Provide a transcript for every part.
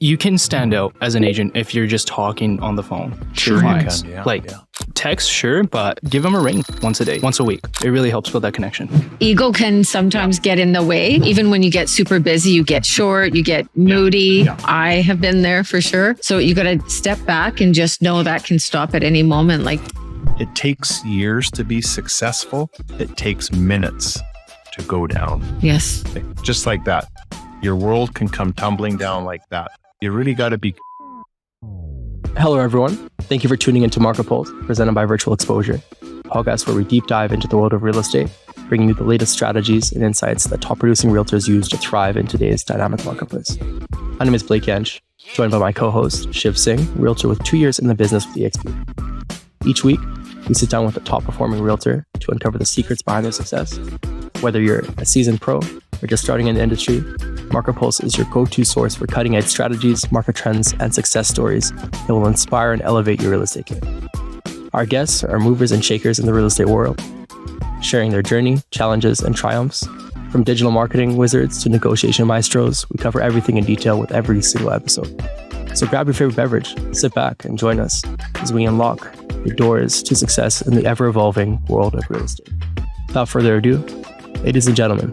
you can stand out as an agent if you're just talking on the phone. Sure, you clients. can. Text, sure, but give them a ring once a day, once a week. It really helps build that connection. Ego can sometimes get in the way. Even when you get super busy, you get short, you get moody. Yeah. I have been there for sure. So you got to step back and just know that can stop at any moment. Like, It takes years to be successful. It takes minutes to go down. yes. Just like that. Your world can come tumbling down like that. You really got to be. Hello, everyone. Thank you for tuning into Market Pulse, presented by Virtual Xposure, a podcast where we deep dive into the world of real estate, bringing you the latest strategies and insights that top producing realtors use to thrive in today's dynamic marketplace. My name is Blake Yench, joined by my co-host, Shiv Singh, realtor with 2 years in the business with Xposure. Each week, we sit down with a top performing realtor to uncover the secrets behind their success. Whether you're a seasoned pro or just starting in the industry, Market Pulse is your go-to source for cutting-edge strategies, market trends, and success stories that will inspire and elevate your real estate game. Our guests are movers and shakers in the real estate world, sharing their journey, challenges, and triumphs. From digital marketing wizards to negotiation maestros, we cover everything in detail with every single episode. So grab your favorite beverage, sit back, and join us as we unlock the doors to success in the ever-evolving world of real estate. Without further ado, ladies and gentlemen,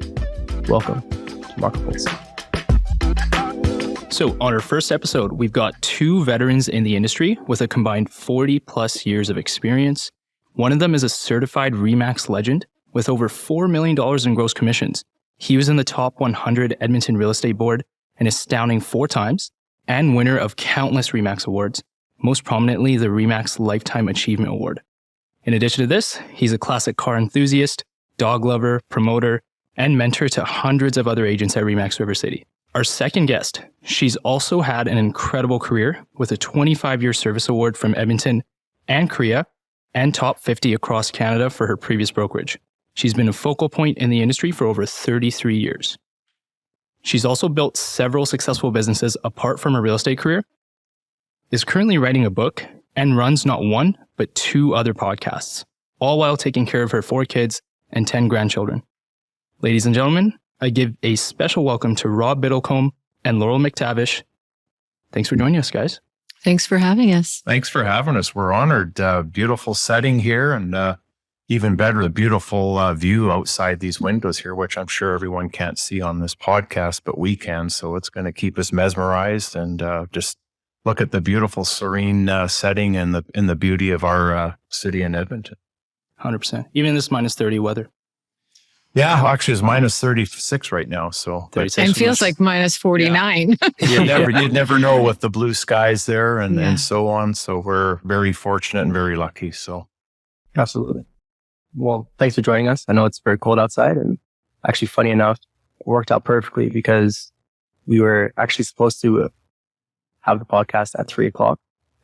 welcome to Market Pulse. So on our first episode, we've got 2 veterans in the industry with a combined 40 plus years of experience. One of them is a certified RE/MAX legend with over $4 million in gross commissions. He was in the top 100 Edmonton real estate board an astounding 4 times and winner of countless RE/MAX awards, most prominently the RE/MAX Lifetime Achievement Award. In addition to this, he's a classic car enthusiast, dog lover, promoter, and mentor to hundreds of other agents at RE/MAX River City. Our second guest, she's also had an incredible career with a 25-year service award from Edmonton and Korea and top 50 across Canada for her previous brokerage. She's been a focal point in the industry for over 33 years. She's also built several successful businesses apart from her real estate career, is currently writing a book, and runs not 1, but 2 other podcasts, all while taking care of her 4 kids and 10 grandchildren. Ladies and gentlemen, I give a special welcome to Rob Biddlecombe and Laurel McTavish. Thanks for joining us, guys. Thanks for having us. Thanks for having us. We're honored. Beautiful setting here, and even better, the beautiful view outside these windows here, which I'm sure everyone can't see on this podcast, but we can. So it's going to keep us mesmerized and just look at the beautiful, serene setting and the beauty of our city in Edmonton. 100%. Even in this minus 30 weather. Yeah, actually, it's minus 36 right now. So 36. And feels like minus 49. you'd never know with the blue skies there and so on. So we're very fortunate and very lucky. So Absolutely. Well, thanks for joining us. I know it's very cold outside, and actually, funny enough, it worked out perfectly because we were actually supposed to have the podcast at 3:00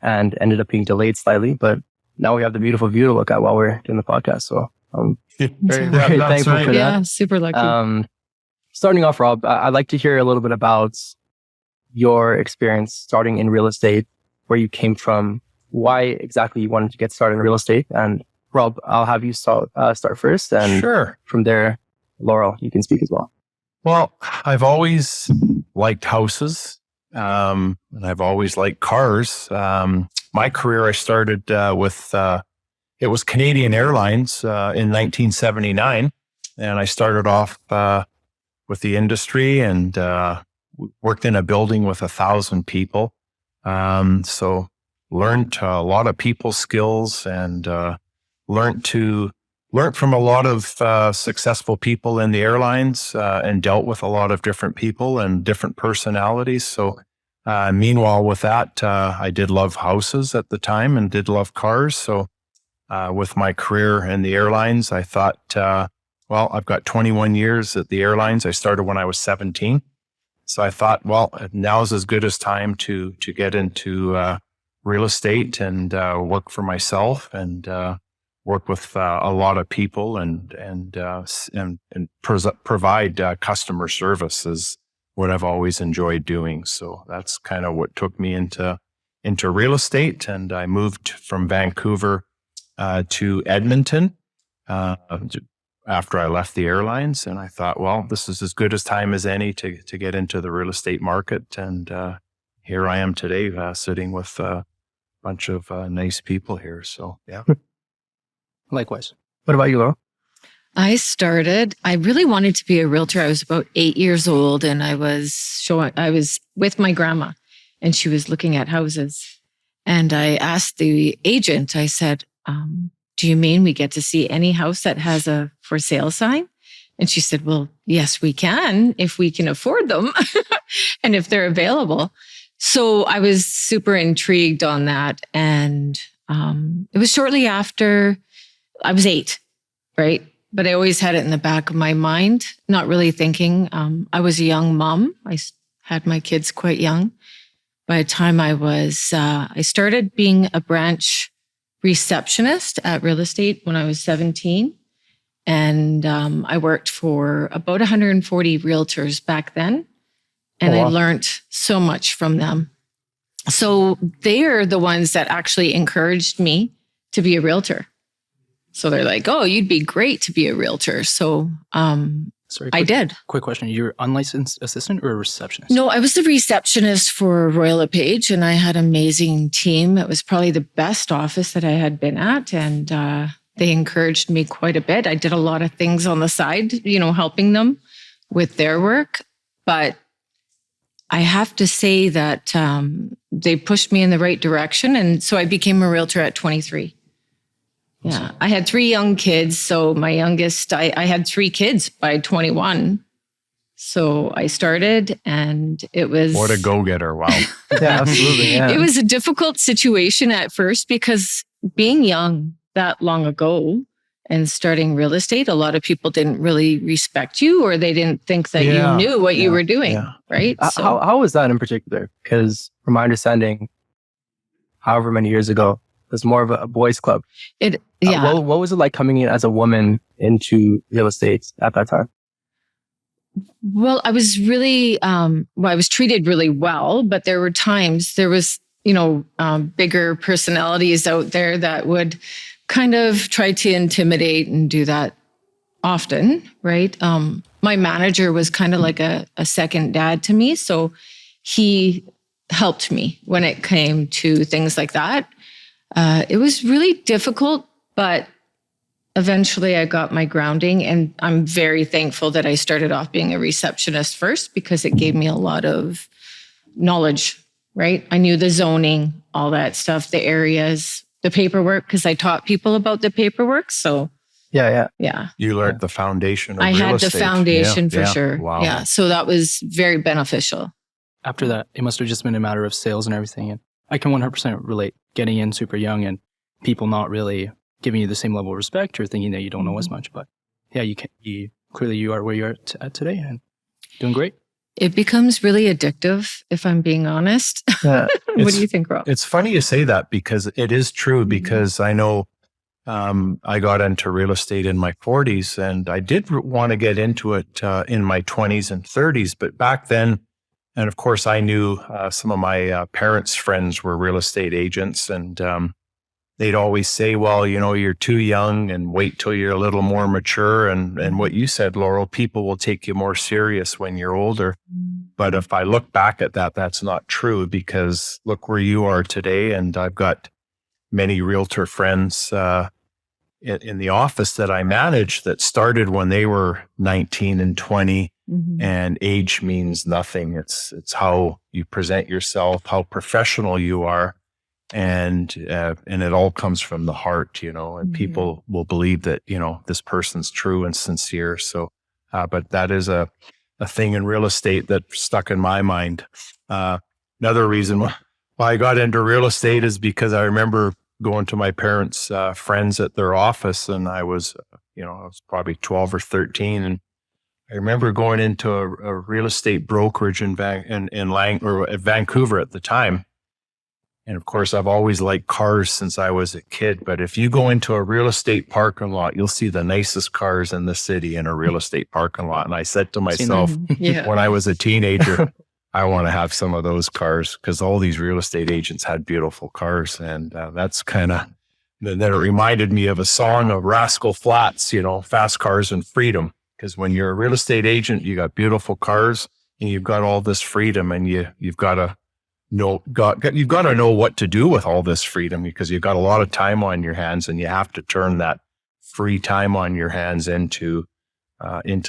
and ended up being delayed slightly, but now we have the beautiful view to look at while we're doing the podcast. So I'm very thankful for that. Yeah, super lucky. Starting off, Rob, I'd like to hear a little bit about your experience starting in real estate, where you came from, why exactly you wanted to get started in real estate. And Rob, I'll have you start first. And sure. From there, Laurel, you can speak as well. Well, I've always liked houses, and I've always liked cars. My career, I started with, it was Canadian Airlines in 1979. And I started off with the industry and worked in a building with 1,000 people. So learned a lot of people skills and learned from a lot of successful people in the airlines and dealt with a lot of different people and different personalities. So meanwhile, with that, I did love houses at the time and did love cars. So with my career in the airlines, I thought, well, I've got 21 years at the airlines. I started when I was 17. So I thought, well, now's as good as time to get into real estate and work for myself and work with a lot of people and provide customer service is what I've always enjoyed doing. So that's kind of what took me into real estate. And I moved from Vancouver to Edmonton after I left the airlines. And I thought, well, this is as good as time as any to get into the real estate market and here I am today, sitting with a bunch of nice people here. So, yeah. Likewise. What about you, Laurel? I really wanted to be a realtor. I was about 8 years old and I was with my grandma and she was looking at houses. And I asked the agent, I said, do you mean we get to see any house that has a for sale sign? And she said, well, yes, we can if we can afford them and if they're available. So I was super intrigued on that. And it was shortly after I was 8, right? But I always had it in the back of my mind, not really thinking. I was a young mom. I had my kids quite young. By the time I started being a branch receptionist at real estate when I was 17. And I worked for about 140 realtors back then. And I learned so much from them. So they are the ones that actually encouraged me to be a realtor. So they're like, oh, you'd be great to be a realtor. So I did. Quick question. You're unlicensed assistant or a receptionist? No, I was the receptionist for Royal LePage and I had an amazing team. It was probably the best office that I had been at. And they encouraged me quite a bit. I did a lot of things on the side, helping them with their work. But I have to say that they pushed me in the right direction. And so I became a realtor at 23. Yeah, I had 3 young kids. So my youngest, I had 3 kids by 21. So I started and it was... What a go-getter. Wow. Yeah, absolutely. Yeah. It was a difficult situation at first because being young that long ago and starting real estate, a lot of people didn't really respect you or they didn't think that you knew what you were doing, right? How was that in particular? Because from my understanding, however many years ago, it was more of a boys' club. What was it like coming in as a woman into real estate at that time? Well, I was really, I was treated really well, but there were times there was, bigger personalities out there that would kind of try to intimidate and do that often, right? My manager was kind of like a second dad to me. So he helped me when it came to things like that. It was really difficult, but eventually I got my grounding and I'm very thankful that I started off being a receptionist first because it gave me a lot of knowledge, right? I knew the zoning, all that stuff, the areas, the paperwork, because I taught people about the paperwork. So yeah. You learned the foundation of I real had estate. the foundation for sure. Wow. Yeah. So that was very beneficial. After that, it must have just been a matter of sales and everything. And I can 100% relate getting in super young and people not really giving you the same level of respect or thinking that you don't know as much. But yeah, clearly you are where you're at today and doing great. It becomes really addictive, if I'm being honest. Yeah. What do you think, Rob? It's funny you say that because it is true because I know I got into real estate in my 40s and I did want to get into it in my 20s and 30s. But back then, and of course, I knew some of my parents' friends were real estate agents and they'd always say, well, you're too young and wait till you're a little more mature. And what you said, Laurel, people will take you more serious when you're older. But if I look back at that, that's not true because look where you are today. And I've got many realtor friends in the office that I manage that started when they were 19 and 20. And age means nothing. It's how you present yourself, how professional you are. And it all comes from the heart, and people will believe that, this person's true and sincere. So, but that is a thing in real estate that stuck in my mind. Another reason why I got into real estate is because I remember going to my parents' friends at their office and I was probably 12 or 13. And I remember going into a real estate brokerage in Vancouver at the time. And of course, I've always liked cars since I was a kid. But if you go into a real estate parking lot, you'll see the nicest cars in the city in a real estate parking lot. And I said to myself, when I was a teenager, I want to have some of those cars because all these real estate agents had beautiful cars. And that's kind of, then it reminded me of a song of Rascal Flatts, Fast Cars and Freedom. Because when you're a real estate agent, you got beautiful cars and you've got all this freedom and you've got you've got to know what to do with all this freedom, because you've got a lot of time on your hands, and you have to turn that free time on your hands into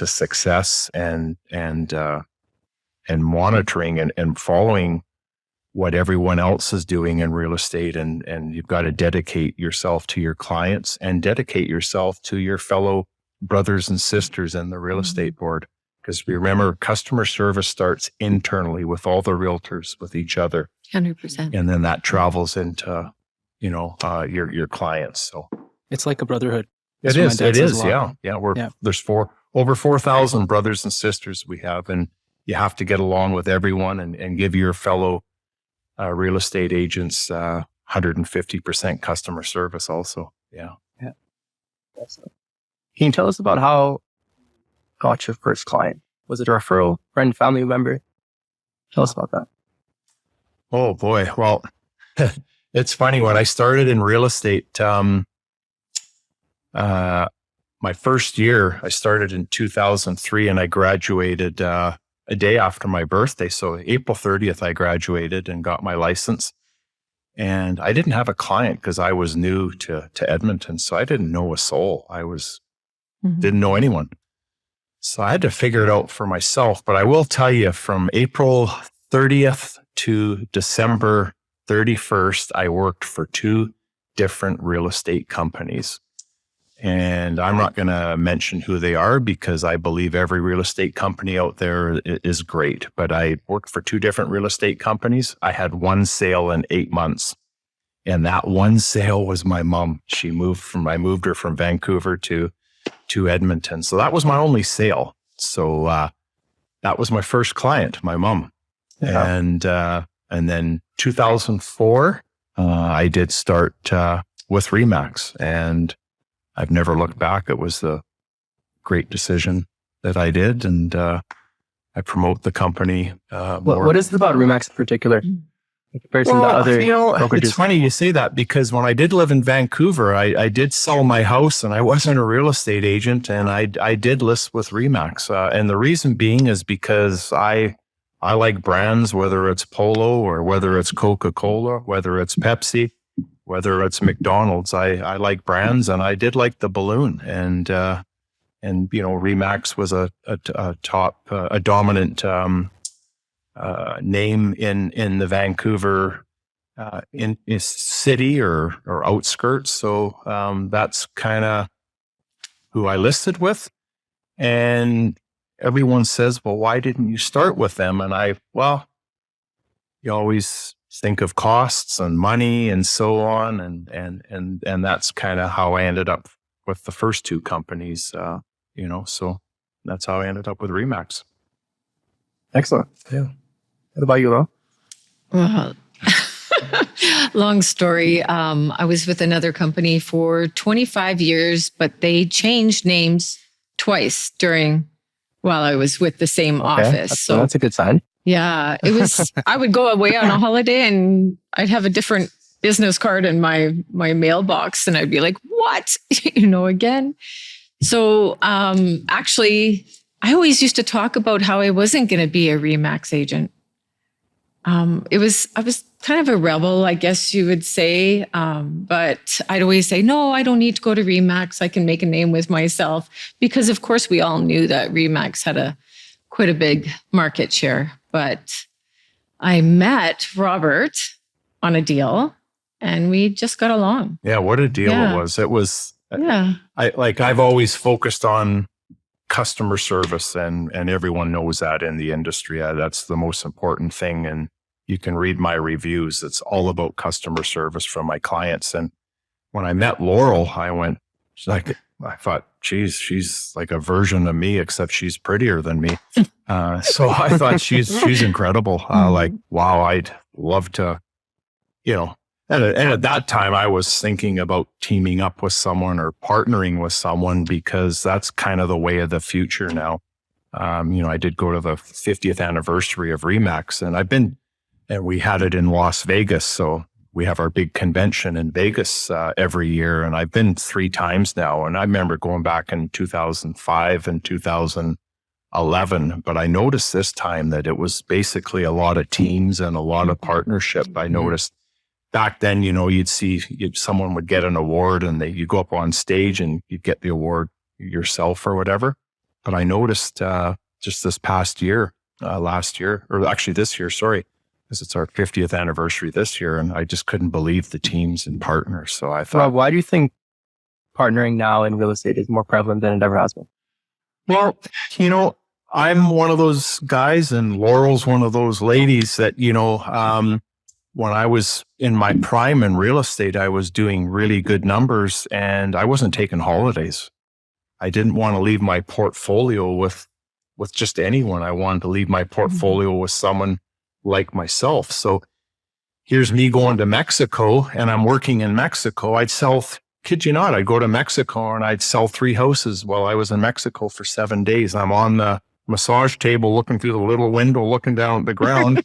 success and monitoring and following what everyone else is doing in real estate. And you've got to dedicate yourself to your clients and dedicate yourself to your fellow brothers and sisters in the real estate board. Because remember, customer service starts internally with all the realtors, with each other. 100%. And then that travels into, your clients. So It's like a brotherhood. it That's what my is. dad It says is. a lot. Yeah. There's over 4,000 brothers and sisters we have, and you have to get along with everyone and give your fellow real estate agents 150% customer service also. Yeah. Excellent. Can you tell us about how you got your first client? Was it a referral, friend, family member? Tell us about that. Oh boy. Well, it's funny. When I started in real estate, my first year, I started in 2003, and I graduated a day after my birthday. So April 30th, I graduated and got my license. And I didn't have a client because I was new to Edmonton. So I didn't know a soul. Didn't know anyone. So I had to figure it out for myself. But I will tell you, from April 30th to December 31st, I worked for 2 different real estate companies. And I'm not going to mention who they are, because I believe every real estate company out there is great. But I worked for 2 different real estate companies. I had 1 sale in 8 months. And that 1 sale was my mom. I moved her from Vancouver to Edmonton. So that was my only sale. So that was my first client, my mom. Yeah. And then 2004, I did start with RE/MAX, and I've never looked back. It was a great decision that I did, and I promote the company more. What is it about RE/MAX in particular in comparison to other brokerages? It's funny you say that, because when I did live in Vancouver, I did sell my house, and I wasn't a real estate agent, and I did list with RE/MAX. And the reason being is because I like brands, whether it's Polo or whether it's Coca-Cola, whether it's Pepsi, whether it's McDonald's. I like brands, and I did like the balloon. And RE/MAX was a dominant name in the Vancouver in city or outskirts. So that's kind of who I listed with. And everyone says, well, why didn't you start with them? And you always think of costs and money and so on. And that's kind of how I ended up with the first 2 companies, so that's how I ended up with RE/MAX. Excellent. Yeah. What about you, Lo? Well, long story. I was with another company for 25 years, but they changed names twice while I was with the same office. So that's a good sign. Yeah, it was, I would go away on a holiday and I'd have a different business card in my mailbox, and I'd be like, what? Again. So actually, I always used to talk about how I wasn't going to be a RE/MAX agent. I was kind of a rebel, I guess you would say. But I'd always say, no, I don't need to go to RE/MAX. I can make a name with myself, because of course we all knew that RE/MAX had quite a big market share. But I met Robert on a deal, and we just got along. Yeah, what a deal it was. It was, I've always focused on customer service, and everyone knows that in the industry. That's the most important thing. And you can read my reviews. It's all about customer service from my clients. And when I met Laurel, I thought, geez, she's like a version of me, except she's prettier than me. So I thought she's incredible. Wow, I'd love to, and at that time I was thinking about teaming up with someone or partnering with someone, because that's kind of the way of the future now. I did go to the 50th anniversary of RE/MAX, and we had it in Las Vegas. So we have our big convention in Vegas every year. And I've been 3 times now. And I remember going back in 2005 and 2000, 11, but I noticed this time that it was basically a lot of teams and a lot of partnership. I noticed back then, you'd see someone would get an award and you go up on stage and you'd get the award yourself or whatever. But I noticed just this past year, last year, or actually this year, sorry, because it's our 50th anniversary this year, and I just couldn't believe the teams and partners. So I thought, Rob, why do you think partnering now in real estate is more prevalent than it ever has been? well, I'm one of those guys, and Laurel's one of those ladies that, when I was in my prime in real estate, I was doing really good numbers and I wasn't taking holidays. I didn't want to leave my portfolio with just anyone. I wanted to leave my portfolio with someone like myself. So here's me going to Mexico, and I'm working in Mexico. Kid you not, I'd go to Mexico and I'd sell 3 houses while I was in Mexico for 7 days. I'm on the massage table looking through the little window, looking down at the ground,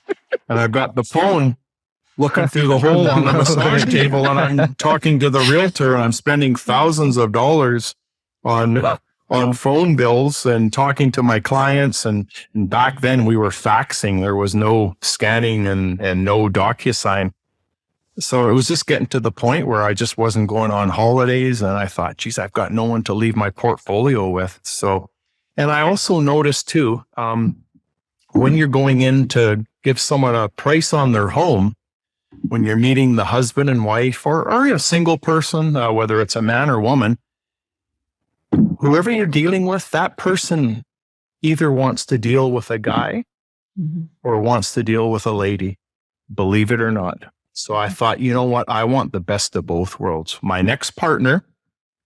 and I've got the phone looking through the hole on the massage table, and I'm talking to the realtor, and I'm spending thousands of dollars on phone bills and talking to my clients. And back then we were faxing. There was no scanning and no DocuSign. So it was just getting to the point where I just wasn't going on holidays. And I thought, geez, I've got no one to leave my portfolio with. So, and I also noticed too, when you're going in to give someone a price on their home, when you're meeting the husband and wife or a single person, whether it's a man or woman, whoever you're dealing with, that person either wants to deal with a guy or wants to deal with a lady, believe it or not. So I thought, you know what? I want the best of both worlds. My next partner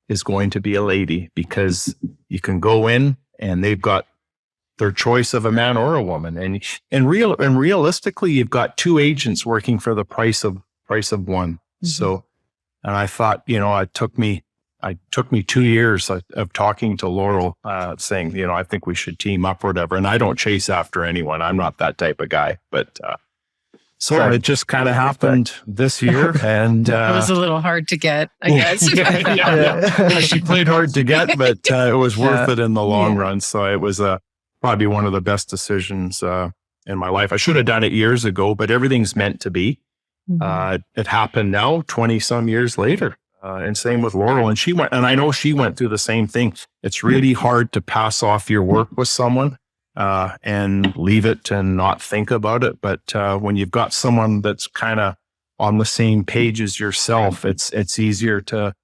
is going to be a lady, because you can go in and they've got their choice of a man or a woman. And realistically, you've got 2 agents working for the price of one. So, and I thought, it took me 2 years of talking to Laurel, saying, I think we should team up or whatever. And I don't chase after anyone. I'm not that type of guy, but, so it just kind of happened this year, and it was a little hard to get, I guess. Yeah. She played hard to get, but it was worth it in the long run. So it was probably one of the best decisions in my life. I should have done it years ago, but everything's meant to be. It happened now, 20 some years later, and same with Laurel. And I know she went through the same thing. It's really hard to pass off your work with someone and leave it and not think about it. But when you've got someone that's kind of on the same page as yourself, it's easier to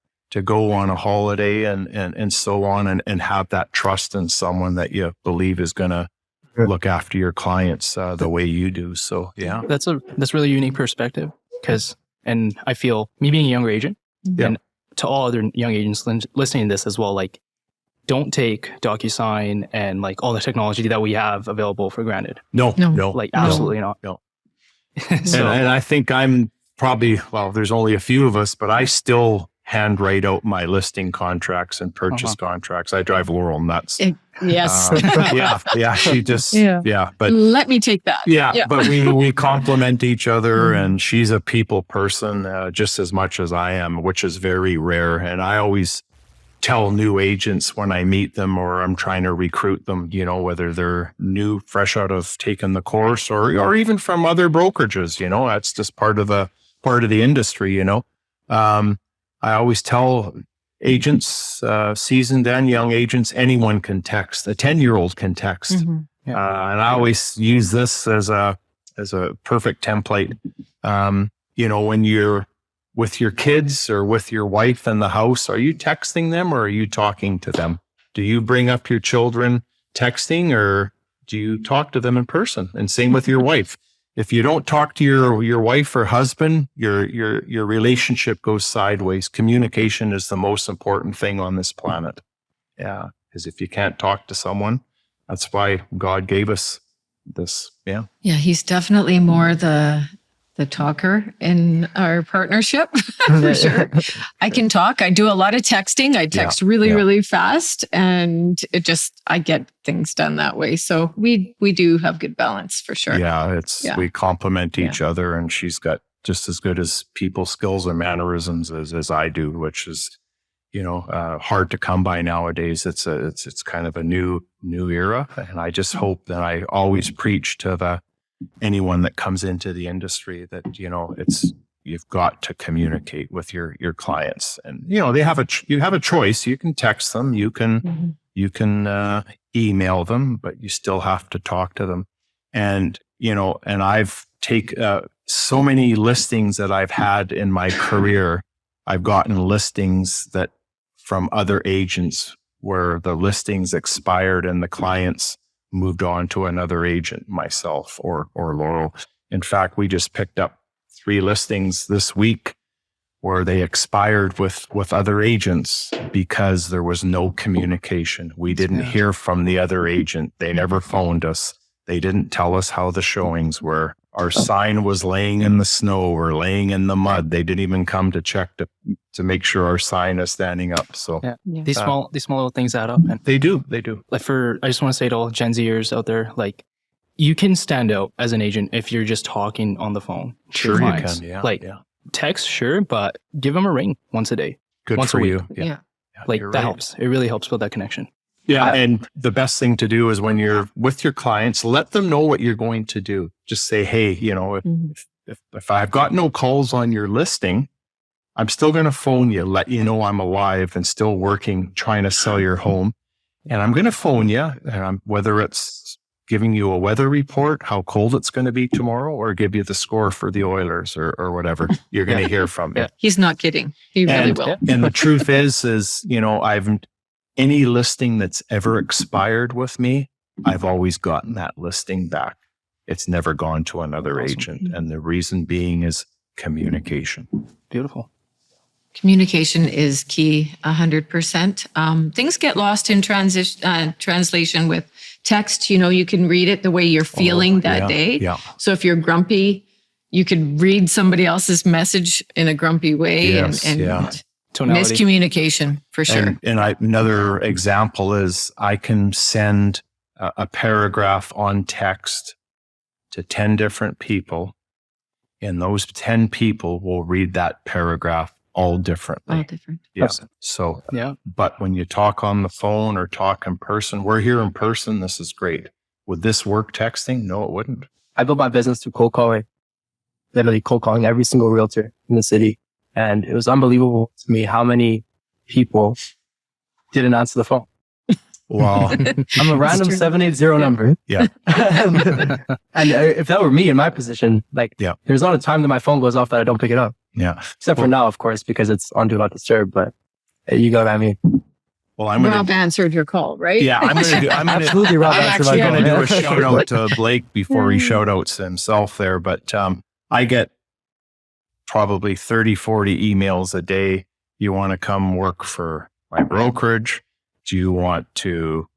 go on a holiday and so on and have that trust in someone that you believe is going to look after your clients the way you do. So, yeah. That's really unique perspective, and I feel me being a younger agent and to all other young agents listening to this as well, like, don't take DocuSign and like all the technology that we have available for granted. No. Like absolutely not. No. And I think I'm probably, there's only a few of us, but I still handwrite out my listing contracts and purchase contracts. I drive Laurel nuts. Yes. She just, but let me take that. Yeah. But we complement each other, and she's a people person just as much as I am, which is very rare. And I always tell new agents when I meet them or I'm trying to recruit them, whether they're new, fresh out of taking the course or even from other brokerages, that's just part of the industry, I always tell agents, seasoned and young agents, anyone can text. A 10-year-old can text. And I always use this as a perfect template. When you're with your kids or with your wife in the house, are you texting them or are you talking to them? Do you bring up your children texting or do you talk to them in person? And same with your wife. If you don't talk to your wife or husband, your relationship goes sideways. Communication is the most important thing on this planet. Yeah. Because if you can't talk to someone, that's why God gave us this. Yeah. Yeah. He's definitely more the talker in our partnership for sure. I can talk. I do a lot of texting. I text really fast, and I get things done that way. So we do have good balance for sure. Yeah, we complement each other, and she's got just as good as people skills and mannerisms as I do, which is, hard to come by nowadays. It's kind of a new era. And I just hope that I always preach to anyone that comes into the industry that, you've got to communicate with your clients, and, you have a choice. You can text them, you can email them, but you still have to talk to them. And, and I've taken so many listings that I've had in my career. I've gotten listings that from other agents where the listings expired and the clients moved on to another agent, myself or Laurel. In fact, we just picked up 3 listings this week where they expired with other agents because there was no communication. We didn't hear from the other agent. They never phoned us. They didn't tell us how the showings were. Our sign was laying in the snow or laying in the mud. They didn't even come to check to make sure our sign is standing up. So these small little things add up. And they do. Like I just want to say to all Gen Zers out there, like, you can stand out as an agent if you're just talking on the phone. Sure, you can. Yeah. Text, sure, but give them a ring once a day. Good once for a week. you. Yeah. Like that helps. It really helps build that connection. Yeah. And the best thing to do is when you're with your clients, let them know what you're going to do. Just say, hey, if I've got no calls on your listing, I'm still going to phone you, let you know I'm alive and still working, trying to sell your home. And I'm going to phone you, and whether it's giving you a weather report, how cold it's going to be tomorrow, or give you the score for the Oilers or whatever, you're going to hear from me. He's not kidding. He really will. And the truth is, any listing that's ever expired with me, I've always gotten that listing back. It's never gone to another agent. And the reason being is communication. Beautiful. Communication is key, 100%. Things get lost in translation with text. You can read it the way you're feeling that day. Yeah. So if you're grumpy, you could read somebody else's message in a grumpy way. Yes, Tonality. Miscommunication, for sure. And another example is I can send a paragraph on text to 10 different people, and those 10 people will read that paragraph all differently. All different. Yeah. So, but when you talk on the phone or talk in person, we're here in person. This is great. Would this work texting? No, it wouldn't. I built my business through cold calling, literally cold calling every single realtor in the city. And it was unbelievable to me how many people didn't answer the phone. Wow. I'm a random 780 number. Yeah. And if that were me in my position, there's not a time that my phone goes off that I don't pick it up. Yeah. Except for now, of course, because it's on Do Not Disturb, but you got what I mean. Well, Rob answered your call, right? Yeah, absolutely. Rob answered my call. I'm going to do a shout out to Blake before he shout outs himself there. But I get probably 30, 40 emails a day. You want to come work for my brokerage? Do you want to,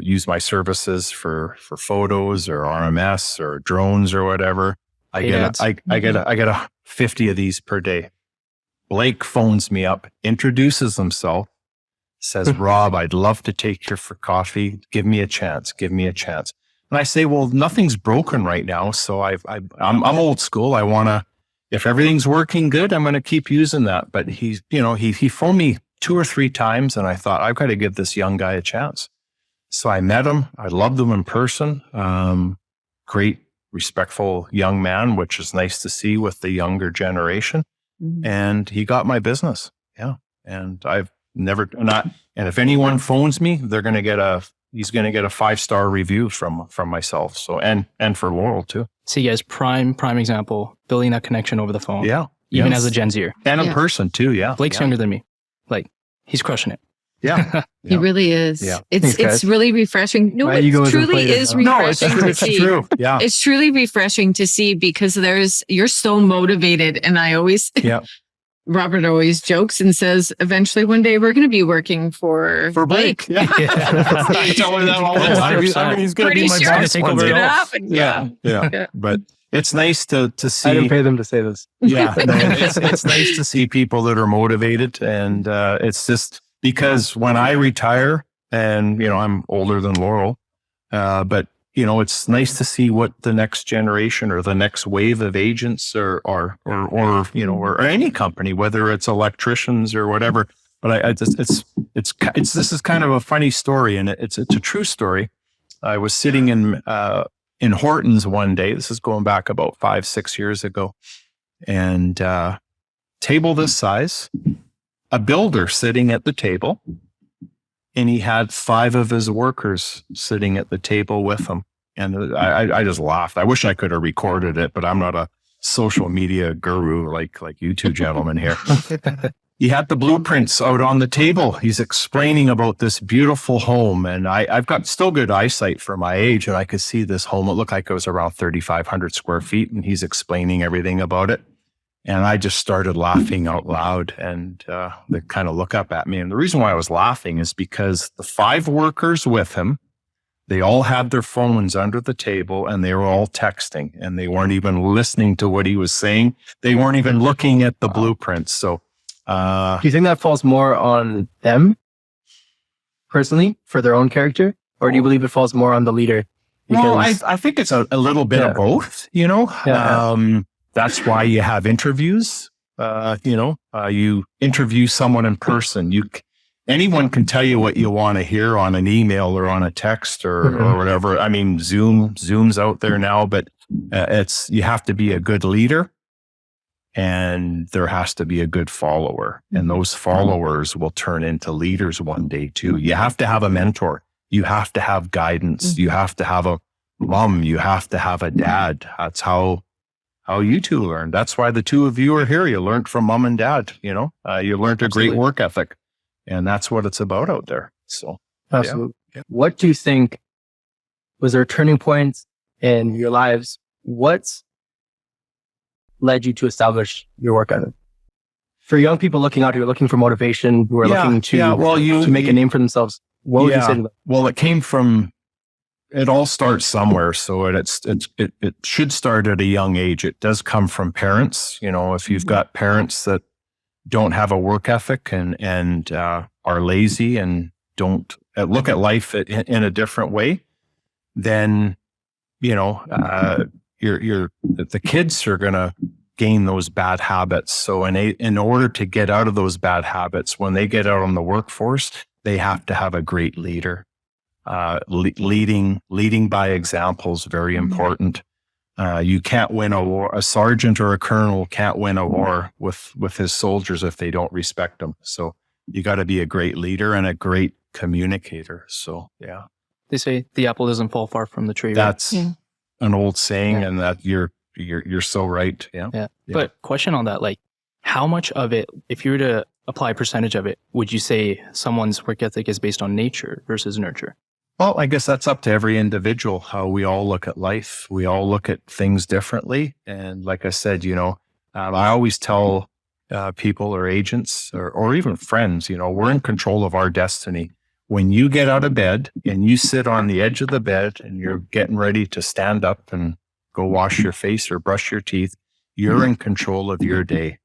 use my services for photos or RMS or drones or whatever? I get a 50 of these per day. Blake phones me up, introduces himself, says, Rob, I'd love to take you for coffee. Give me a chance. And I say, well, nothing's broken right now. So I'm old school. I want to, if everything's working good, I'm going to keep using that. But he phoned me 2 or 3 times, and I thought, I've got to give this young guy a chance. So I met him. I loved him in person. Great, respectful young man, which is nice to see with the younger generation. Mm-hmm. And he got my business. Yeah. And I've never and if anyone phones me, he's going to get a 5-star review from myself. So, and for Laurel too. See, guys, prime example, building that connection over the phone. Yeah. Even as a Gen Zer. And in person too. Yeah. Blake's younger than me. He's crushing it. Yeah. He really is. Yeah. It's really refreshing. No, it truly is refreshing to see. True. Yeah. It's truly refreshing to see because you're so motivated. And I always, Robert always jokes and says, eventually one day we're going to be working for Blake. Yeah. I tell her that all the time. He's going to be my boss one day. Yeah. But it's nice to see. I didn't pay them to say this. Yeah. It's nice to see people that are motivated. And it's just because when I retire, and, I'm older than Laurel, but, it's nice to see what the next generation or the next wave of agents or any company, whether it's electricians or whatever, But this is kind of a funny story, and it's a true story. I was sitting in Hortons one day. This is going back about 5-6 years ago, and table this size, a builder sitting at the table, and he had 5 of his workers sitting at the table with him. And I just laughed. I wish I could have recorded it, but I'm not a social media guru like you two gentlemen here. He had the blueprints out on the table. He's explaining about this beautiful home. And I've got still good eyesight for my age, and I could see this home. It looked like it was around 3,500 square feet, and he's explaining everything about it. And I just started laughing out loud, and they kind of look up at me. And the reason why I was laughing is because the 5 workers with him, they all had their phones under the table, and they were all texting, and they weren't even listening to what he was saying. They weren't even looking at the blueprints. So, do you think that falls more on them personally for their own character, or do you believe it falls more on the leader? Well, I think it's a little bit of both, you know. That's why you have interviews. You interview someone in person. Anyone can tell you what you want to hear on an email or on a text or whatever. I mean, Zoom's out there now, but you have to be a good leader, and there has to be a good follower, and those followers will turn into leaders one day too. You have to have a mentor. You have to have guidance. You have to have a mom. You have to have a dad. That's how you two learned. That's why the two of you are here. You learned from mom and dad. You learned a great work ethic, and that's what it's about out there. So, absolutely. Yeah. What do you think was there a turning point in your lives? What's led you to establish your work ethic? For young people looking out who are looking for motivation, who are looking to make a name for themselves, what would you say to them? Well, it all starts somewhere. So it should start at a young age. It does come from parents. If you've got parents that don't have a work ethic and are lazy and don't look at life in a different way, then the kids are going to gain those bad habits. So in order to get out of those bad habits, when they get out on the workforce, they have to have a great leader. Leading by example is very important. You can't win a war. A sergeant or a colonel can't win a war with his soldiers if they don't respect them. So you got to be a great leader and a great communicator. So yeah, they say the apple doesn't fall far from the tree. That's an old saying, and that you're so right. Yeah. But question on that, like, how much of it, if you were to apply a percentage of it, would you say someone's work ethic is based on nature versus nurture? Well, I guess that's up to every individual, how we all look at life. We all look at things differently. And like I said, I always tell people or agents or even friends, we're in control of our destiny. When you get out of bed and you sit on the edge of the bed and you're getting ready to stand up and go wash your face or brush your teeth, you're in control of your day.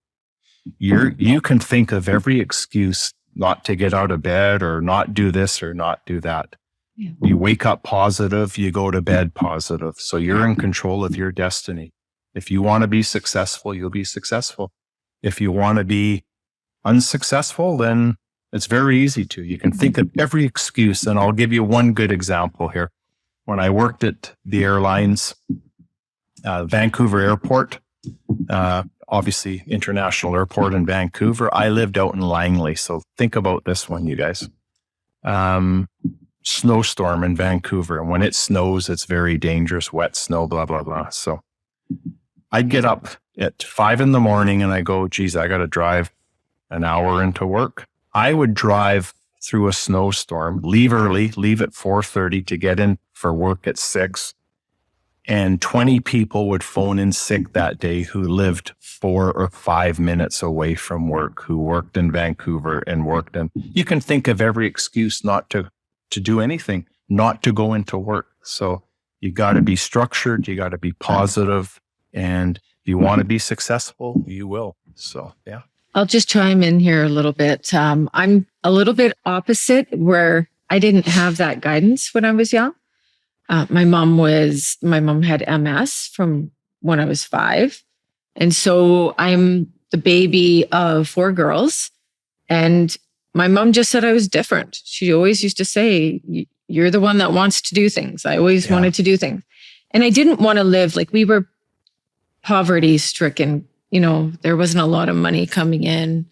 You can think of every excuse not to get out of bed or not do this or not do that. Yeah. You wake up positive, you go to bed positive. So you're in control of your destiny. If you want to be successful, you'll be successful. If you want to be unsuccessful, then it's very easy to. You can think of every excuse. And I'll give you one good example here. When I worked at the airlines, Vancouver Airport, obviously international airport in Vancouver, I lived out in Langley. So think about this one, you guys. Snowstorm in Vancouver. And when it snows, it's very dangerous, wet snow, blah, blah, blah. So I'd get up at 5 a.m. and I go, geez, I got to drive an hour into work. I would drive through a snowstorm, leave early, leave at 4:30 to get in for work at 6. And 20 people would phone in sick that day who lived 4 or 5 minutes away from work, who worked in Vancouver and worked in. You can think of every excuse not to do anything, not to go into work. So you got to be structured, you got to be positive, and if you want to be successful, you will. So, yeah. I'll just chime in here a little bit. I'm a little bit opposite, where I didn't have that guidance when I was young. My mom had MS from when I was 5. And so I'm the baby of 4 girls, and my mom just said I was different. She always used to say, you're the one that wants to do things. I always wanted to do things. And I didn't want to live like we were poverty stricken. You know, there wasn't a lot of money coming in.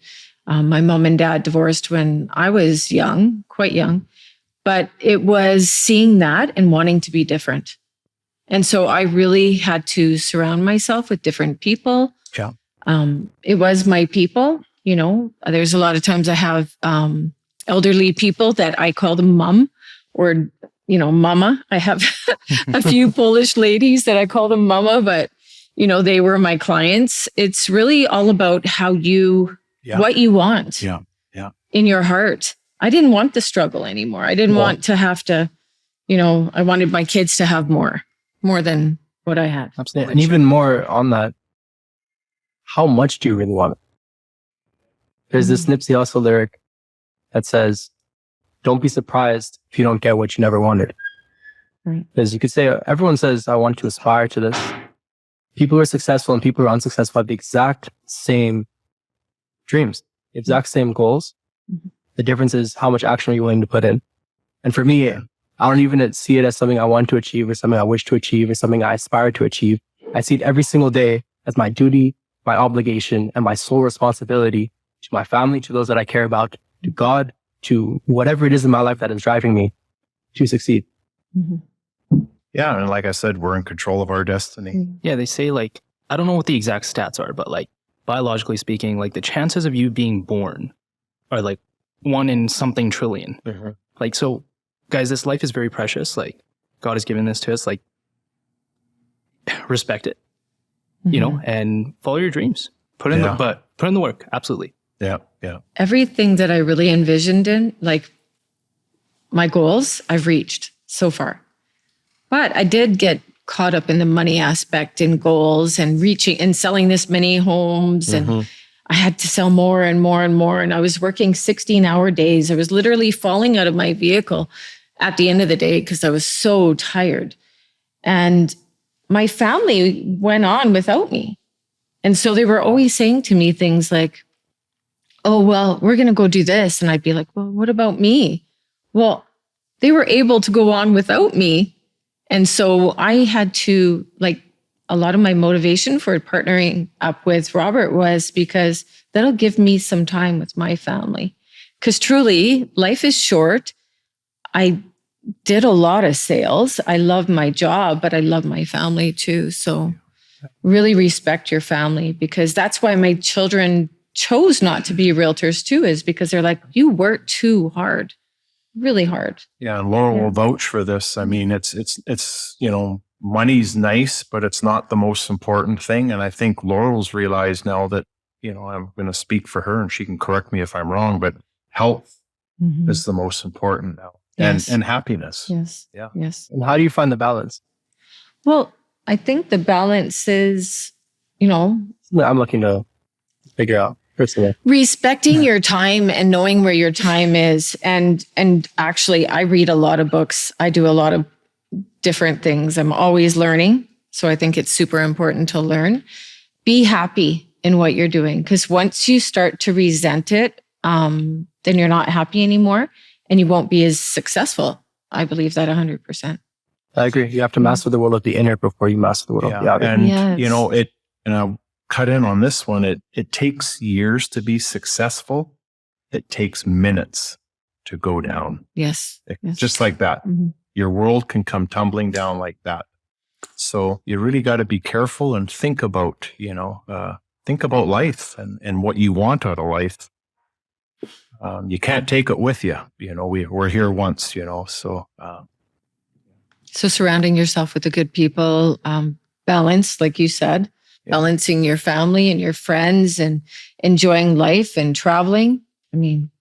My mom and dad divorced when I was young, quite young, but it was seeing that and wanting to be different. And so I really had to surround myself with different people. Yeah. It was my people, you know, there's a lot of times I have elderly people that I call them mom or, you know, mama. I have a few Polish ladies that I call them mama, but, you know, they were my clients. It's really all about how you, what you want in your heart. I didn't want the struggle anymore. I didn't want to have to, you know, I wanted my kids to have more than what I had. Absolutely. And even more on that, how much do you really want it? There's this Nipsey Hussle lyric that says, don't be surprised if you don't get what you never wanted. Right. Because you could say, everyone says, I want to aspire to this. People who are successful and people who are unsuccessful have the exact same dreams, the exact same goals. Mm-hmm. The difference is how much action are you willing to put in? And for me, I don't even see it as something I want to achieve or something I wish to achieve or something I aspire to achieve. I see it every single day as my duty, my obligation, and my sole responsibility to my family, to those that I care about, to God, to whatever it is in my life that is driving me to succeed. Mm-hmm. Yeah. And like I said, we're in control of our destiny. Yeah, they say like, I don't know what the exact stats are, but like biologically speaking, like the chances of you being born are like 1 in something trillion. Mm-hmm. Like, so guys, this life is very precious. Like God has given this to us, like respect it, you know, and follow your dreams. Put in the work. Absolutely. Yeah. Yeah. Everything that I really envisioned in, like my goals, I've reached so far. But I did get caught up in the money aspect in goals and reaching and selling this many homes. And I had to sell more and more and more. And I was working 16-hour days. I was literally falling out of my vehicle at the end of the day because I was so tired. And my family went on without me. And so they were always saying to me things like, oh, well, we're going to go do this. And I'd be like, well, what about me? Well, they were able to go on without me. And so I had to, like, a lot of my motivation for partnering up with Robert was because that'll give me some time with my family. Because truly, life is short. I did a lot of sales. I love my job, but I love my family too. So really respect your family, because that's why my children chose not to be realtors too, is because they're like, you work too hard, really hard. Yeah. And Laurel will vouch for this. I mean, it's, you know, money's nice, but it's not the most important thing. And I think Laurel's realized now that, you know, I'm going to speak for her and she can correct me if I'm wrong, but health is the most important now. Yes. And happiness. Yes. Yeah. Yes. And how do you find the balance? Well, I think the balance is, you know, I'm looking to figure out personally. Respecting your time and knowing where your time is. And actually, I read a lot of books. I do a lot of different things. I'm always learning. So I think it's super important to learn. Be happy in what you're doing. Because once you start to resent it, then you're not happy anymore and you won't be as successful. I believe that 100%. I agree. You have to master the world of the inner before you master the world of the outer. And, you know, and I'll cut in on this one. It takes years to be successful. It takes minutes to go down. Yes. Just like that. Your world can come tumbling down like that. So you really got to be careful and think about, you know, life and what you want out of life. You can't take it with you. You know, we're here once, you know, so. So surrounding yourself with the good people, balance, like you said, balancing your family and your friends and enjoying life and traveling. I mean.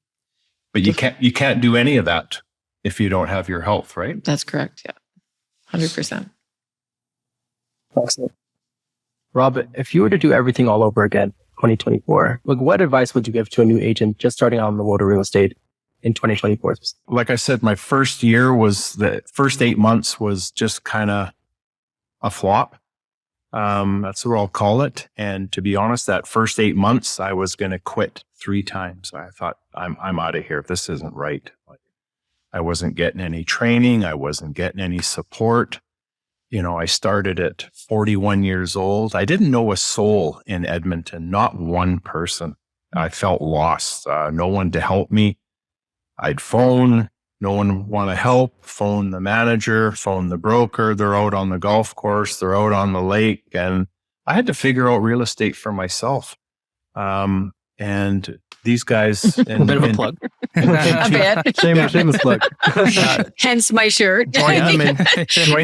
But you can't do any of that if you don't have your health, right? That's correct. Yeah. 100%. Excellent. Rob, if you were to do everything all over again, 2024, like what advice would you give to a new agent just starting out in the world of real estate in 2024? Like I said, my first year the first 8 months was just kind of a flop. That's what I'll call it. And to be honest, that first 8 months, I was going to quit 3 times. I thought, I'm out of here. This isn't right. I wasn't getting any training. I wasn't getting any support. I started at 41 years old. I didn't know a soul in Edmonton, not one person. I felt lost. No one to help me. I'd phone, no one want to help, phone the manager, phone the broker. They're out on the golf course. They're out on the lake. And I had to figure out real estate for myself. And these guys, A bit of a plug. A bit. Shameless plug. Hence my shirt. joined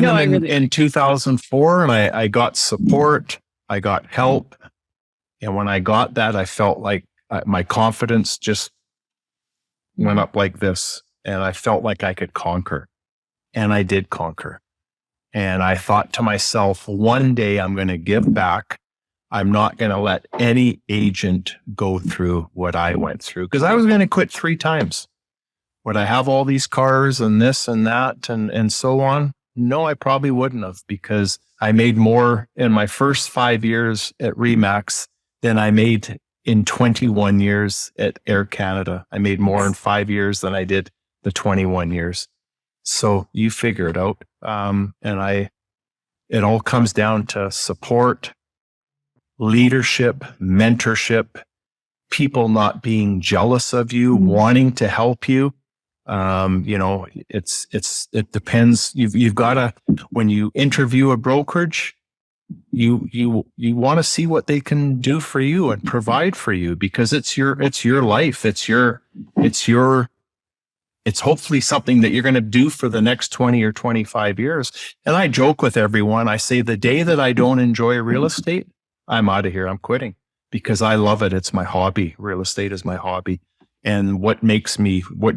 them in 2004, and I got support. I got help. And when I got that, I felt like my confidence just went up like this. And I felt like I could conquer. And I did conquer. And I thought to myself, one day I'm going to give back. I'm not going to let any agent go through what I went through, because I was going to quit 3 times. Would I have all these cars and this and that and so on? No, I probably wouldn't have, because I made more in my first 5 years at RE/MAX than I made in 21 years at Air Canada. I made more in 5 years than I did the 21 years. So you figure it out. It all comes down to support, leadership, mentorship, people not being jealous of you, wanting to help you. It depends. You've got to, when you interview a brokerage, you want to see what they can do for you and provide for you, because it's your life. It's hopefully something that you're going to do for the next 20 or 25 years. And I joke with everyone. I say, the day that I don't enjoy real estate, I'm out of here. I'm quitting, because I love it. It's my hobby. Real estate is my hobby. And what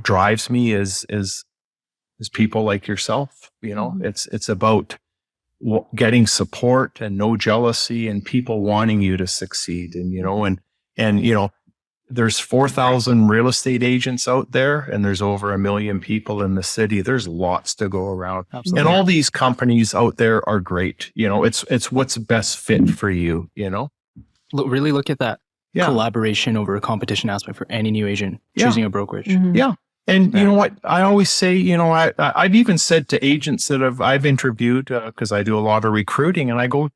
drives me is people like yourself. It's about getting support and no jealousy and people wanting you to succeed. And there's 4,000 real estate agents out there, and there's over 1 million people in the city. There's lots to go around. Absolutely. And all these companies out there are great. It's what's best fit for you, Really look at that collaboration over a competition aspect for any new agent choosing a brokerage. Mm-hmm. Yeah. And you know what? I always say, I've even said to agents that I've interviewed, because I do a lot of recruiting, and I go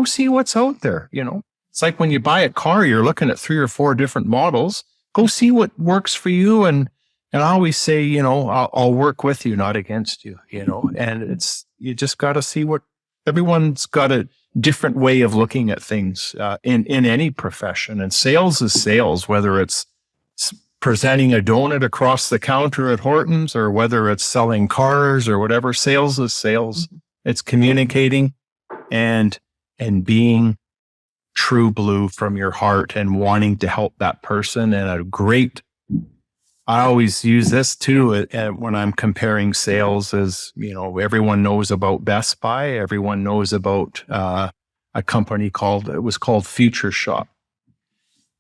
see what's out there. It's like when you buy a car, you're looking at 3 or 4 different models. Go see what works for you. And I always say, I'll work with you, not against you, and you just got to see what everyone's got a different way of looking at things, in any profession. And sales is sales, whether it's presenting a donut across the counter at Horton's or whether it's selling cars or whatever. Sales is sales. It's communicating and being true blue from your heart and wanting to help that person. And I always use this too when I'm comparing sales. Is everyone knows about Best Buy. Everyone knows about a company called Future Shop.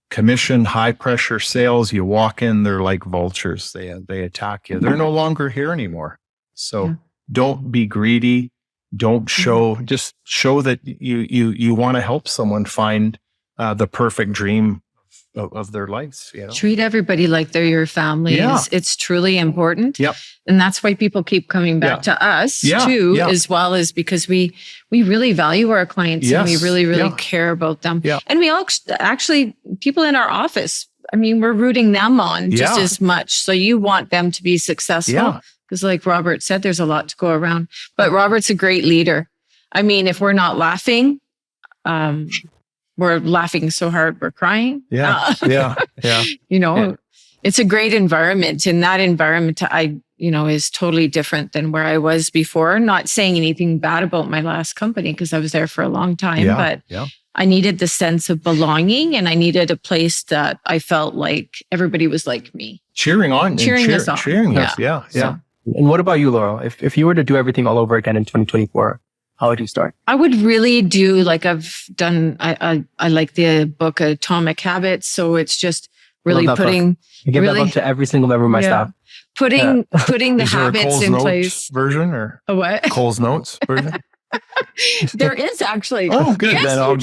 Commission, high pressure sales. You walk in, they're like vultures. They attack you. They're no longer here anymore. So don't be greedy. Don't just show that you want to help someone find the perfect dream of their lives. Treat everybody like they're your family. Yeah. It's truly important. Yep. And that's why people keep coming back to us too, as well as because we really value our clients and we really care about them. Yeah. And we all actually, people in our office, we're rooting them on just as much. So you want them to be successful. Yeah. Because like Robert said, there's a lot to go around. But Robert's a great leader. If we're not laughing, we're laughing so hard we're crying. Yeah. It's a great environment. And that environment, is totally different than where I was before. Not saying anything bad about my last company because I was there for a long time. But I needed the sense of belonging, and I needed a place that I felt like everybody was like me. Cheering us on. Yeah. So, And what about you, Laurel? If you were to do everything all over again in 2024, how would you start? I would really do like I've done. I like the book Atomic Habits. So it's just really putting. I give that book to every single member of my staff. Putting the habits in place. Version or a what? Cole's Notes version? There is actually. Oh, good. Yes, Then I'll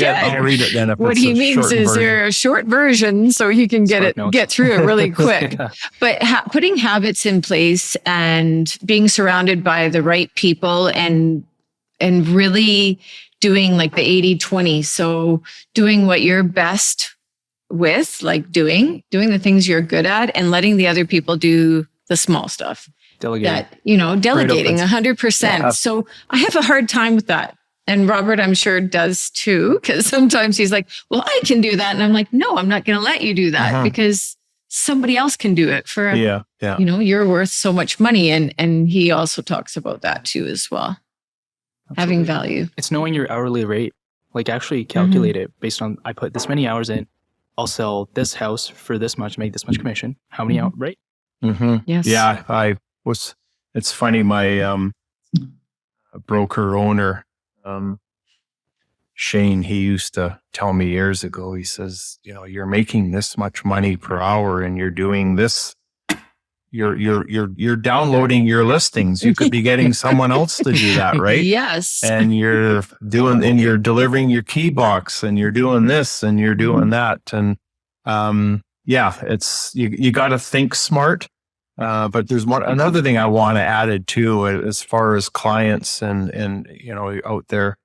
read it then. If What it's he a means shortened is version. there a short version so he can get through it really quick. But putting habits in place and being surrounded by the right people and really doing like the 80-20. So doing what you're best with, like doing the things you're good at and letting the other people do the small stuff. Delegating. Delegating 100%. Yeah. So I have a hard time with that. And Robert, I'm sure, does too, because sometimes he's like, well, I can do that. And I'm like, no, I'm not going to let you do that because somebody else can do it for, you're worth so much money. And he also talks about that too, as well. Absolutely. Having value. It's knowing your hourly rate. Like actually calculate it based on, I put this many hours in. I'll sell this house for this much, make this much commission. How many out, right? Yes. Yeah, it's funny, my broker owner, Shane, he used to tell me years ago, he says, you're making this much money per hour and you're doing this. You're downloading your listings. You could be getting someone else to do that, right? Yes. And you're delivering your key box and you're doing this and you're doing that. And it's you got to think smart. But there's another thing I want to add too, as far as clients and out there.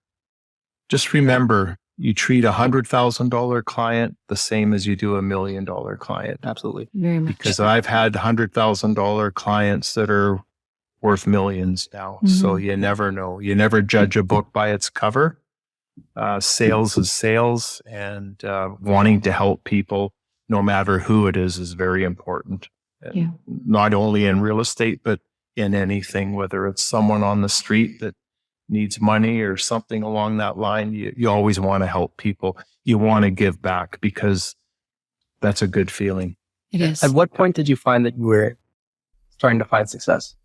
Just remember, you treat $100,000 client the same as you do $1 million client. Absolutely. Very much. Because I've had $100,000 clients that are worth millions now. So you never know. You never judge a book by its cover. Sales is sales, and wanting to help people, no matter who it is very important. Yeah. Not only in real estate, but in anything, whether it's someone on the street that needs money or something along that line, you always want to help people. You want to give back because that's a good feeling. It is. At what point did you find that you were starting to find success?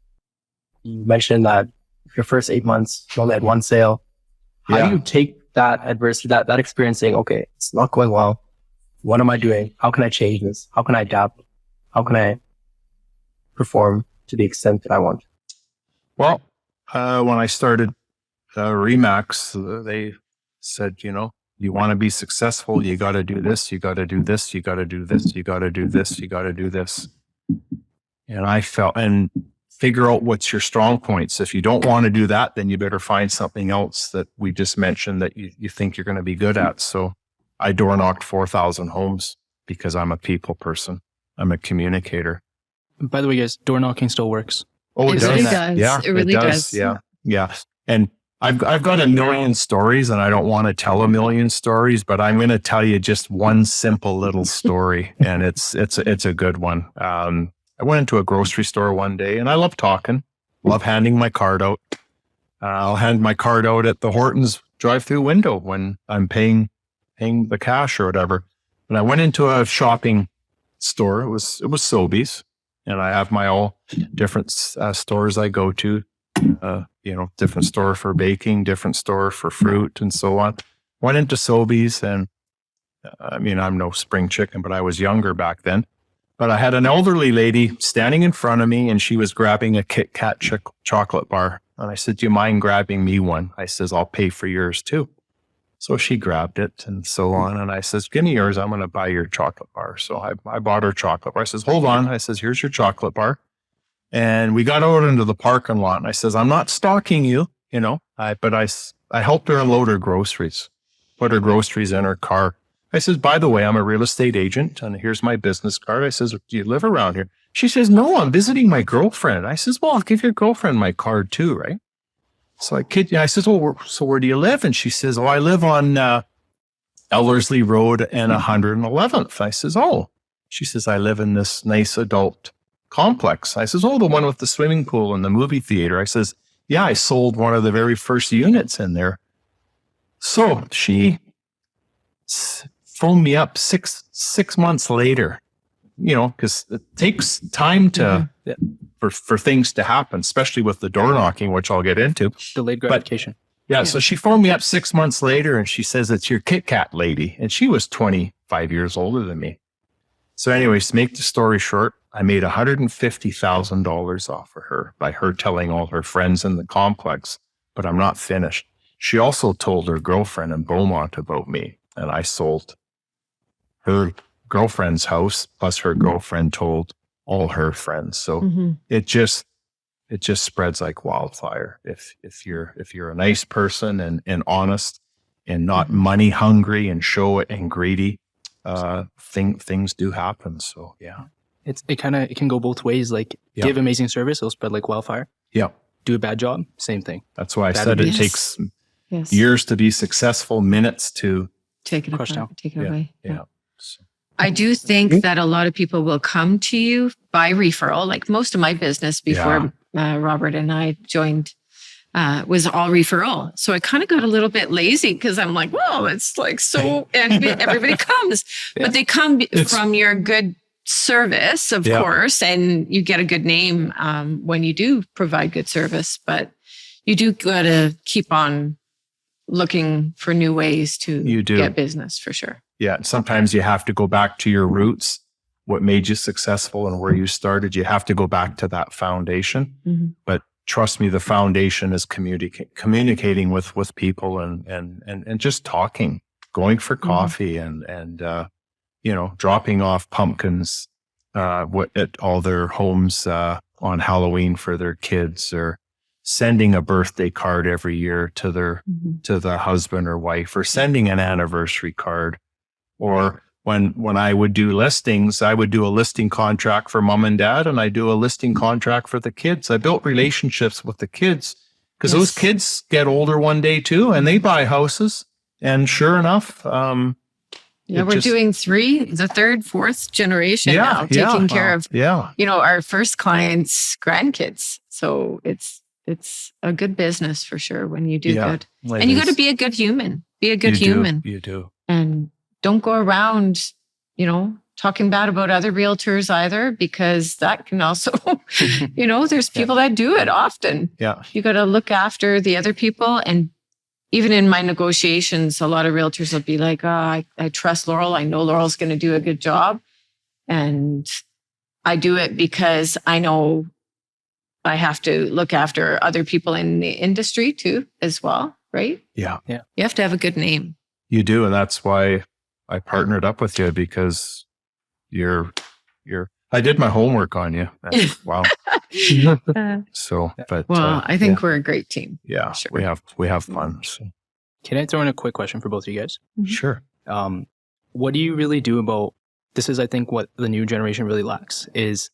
You mentioned that your first 8 months, you only had one sale. How do you take that adversity, that experience saying, okay, it's not going well. What am I doing? How can I change this? How can I adapt? How can I perform to the extent that I want? Well, when I started Remax, they said, you want to be successful, you got to do this, you got to do this, you got to do this, you got to do this, you got to do this. And I felt, and figure out what's your strong points. If you don't want to do that, then you better find something else that we just mentioned that you think you're going to be good at. So I door knocked 4,000 homes because I'm a people person. I'm a communicator. By the way, guys, door knocking still works. Oh, It really does. Yeah, It really does. Yeah. Yeah. And I've got a million stories and I don't want to tell a million stories, but I'm going to tell you just one simple little story. And it's a good one. I went into a grocery store one day and I love talking, love handing my card out. I'll hand my card out at the Hortons drive-through window when I'm paying the cash or whatever. And I went into a shopping store. It was Sobeys, and I have my all different stores I go to. Different store for baking, different store for fruit, and so on. Went into Sobeys, and I'm no spring chicken, but I was younger back then. But I had an elderly lady standing in front of me, and she was grabbing a Kit Kat chocolate bar. And I said, "Do you mind grabbing me one?" I says, "I'll pay for yours too." So she grabbed it and so on. And I says, "Give me yours. I'm going to buy your chocolate bar." So I bought her chocolate bar. I says, "Hold on." I says, "Here's your chocolate bar." And we got out into the parking lot. And I says, "I'm not stalking you, but I helped her unload her groceries, put her groceries in her car. I says, "By the way, I'm a real estate agent and here's my business card." I says, "Do you live around here?" She says, "No, I'm visiting my girlfriend." I says, "Well, I'll give your girlfriend my card too, right?" So I says, "Well, so where do you live?" And she says, "Oh, I live on Ellerslie Road and 111th. I says, "Oh." She says, "I live in this nice adult complex." I says, "Oh, the one with the swimming pool and the movie theater." I says, "Yeah, I sold one of the very first units in there." So she phoned me up six months later, because it takes time to for things to happen, especially with the door knocking, which I'll get into. Delayed gratification. So she phoned me up 6 months later and she says, "It's your Kit Kat lady." And she was 25 years older than me. So anyways, to make the story short, I made $150,000 off of her by her telling all her friends in the complex, but I'm not finished. she also told her girlfriend in Beaumont about me, and I sold her girlfriend's house, plus her girlfriend told all her friends. So it just spreads like wildfire. If you're a nice person and honest and not money hungry and show it and greedy, things do happen. So yeah. It can go both ways. Like give amazing service, it'll spread like wildfire. Yeah. Do a bad job, same thing. That's why I said it takes years to be successful, minutes to take it apart, take it away. Yeah. So. I do think that a lot of people will come to you by referral. Like most of my business before Robert and I joined was all referral. So I kind of got a little bit lazy because I'm like, well, it's like so, and everybody comes, but they come from your good service, of course, and you get a good name when you do provide good service, but you do got to keep on looking for new ways to get business for sure. Yeah. Sometimes you have to go back to your roots, what made you successful and where you started. You have to go back to that foundation. But trust me, the foundation is communicating with people and just talking, going for coffee and dropping off pumpkins at all their homes on Halloween for their kids, or sending a birthday card every year to the husband or wife, or sending an anniversary card. Or when I would do listings, I would do a listing contract for mom and dad, and I do a listing contract for the kids. I built relationships with the kids because those kids get older one day too, and they buy houses. And sure enough, we're doing the third, fourth generation now, taking care of, our first clients' grandkids. So it's a good business for sure when you do good. And you got to be a good human. Be a good human. You do. And don't go around, talking bad about other realtors either, because that can also, there's people that do it often. Yeah. You got to look after the other people. And even in my negotiations, a lot of realtors will be like, I trust Laurel. I know Laurel's going to do a good job. And I do it because I know I have to look after other people in the industry too, as well. Right? Yeah. You have to have a good name. You do. And that's why I partnered up with you, because I did my homework on you. Wow. I think we're a great team. Yeah. Sure. We have fun. So. Can I throw in a quick question for both of you guys? Sure. What do you really do about, this is, I think, what the new generation really lacks, is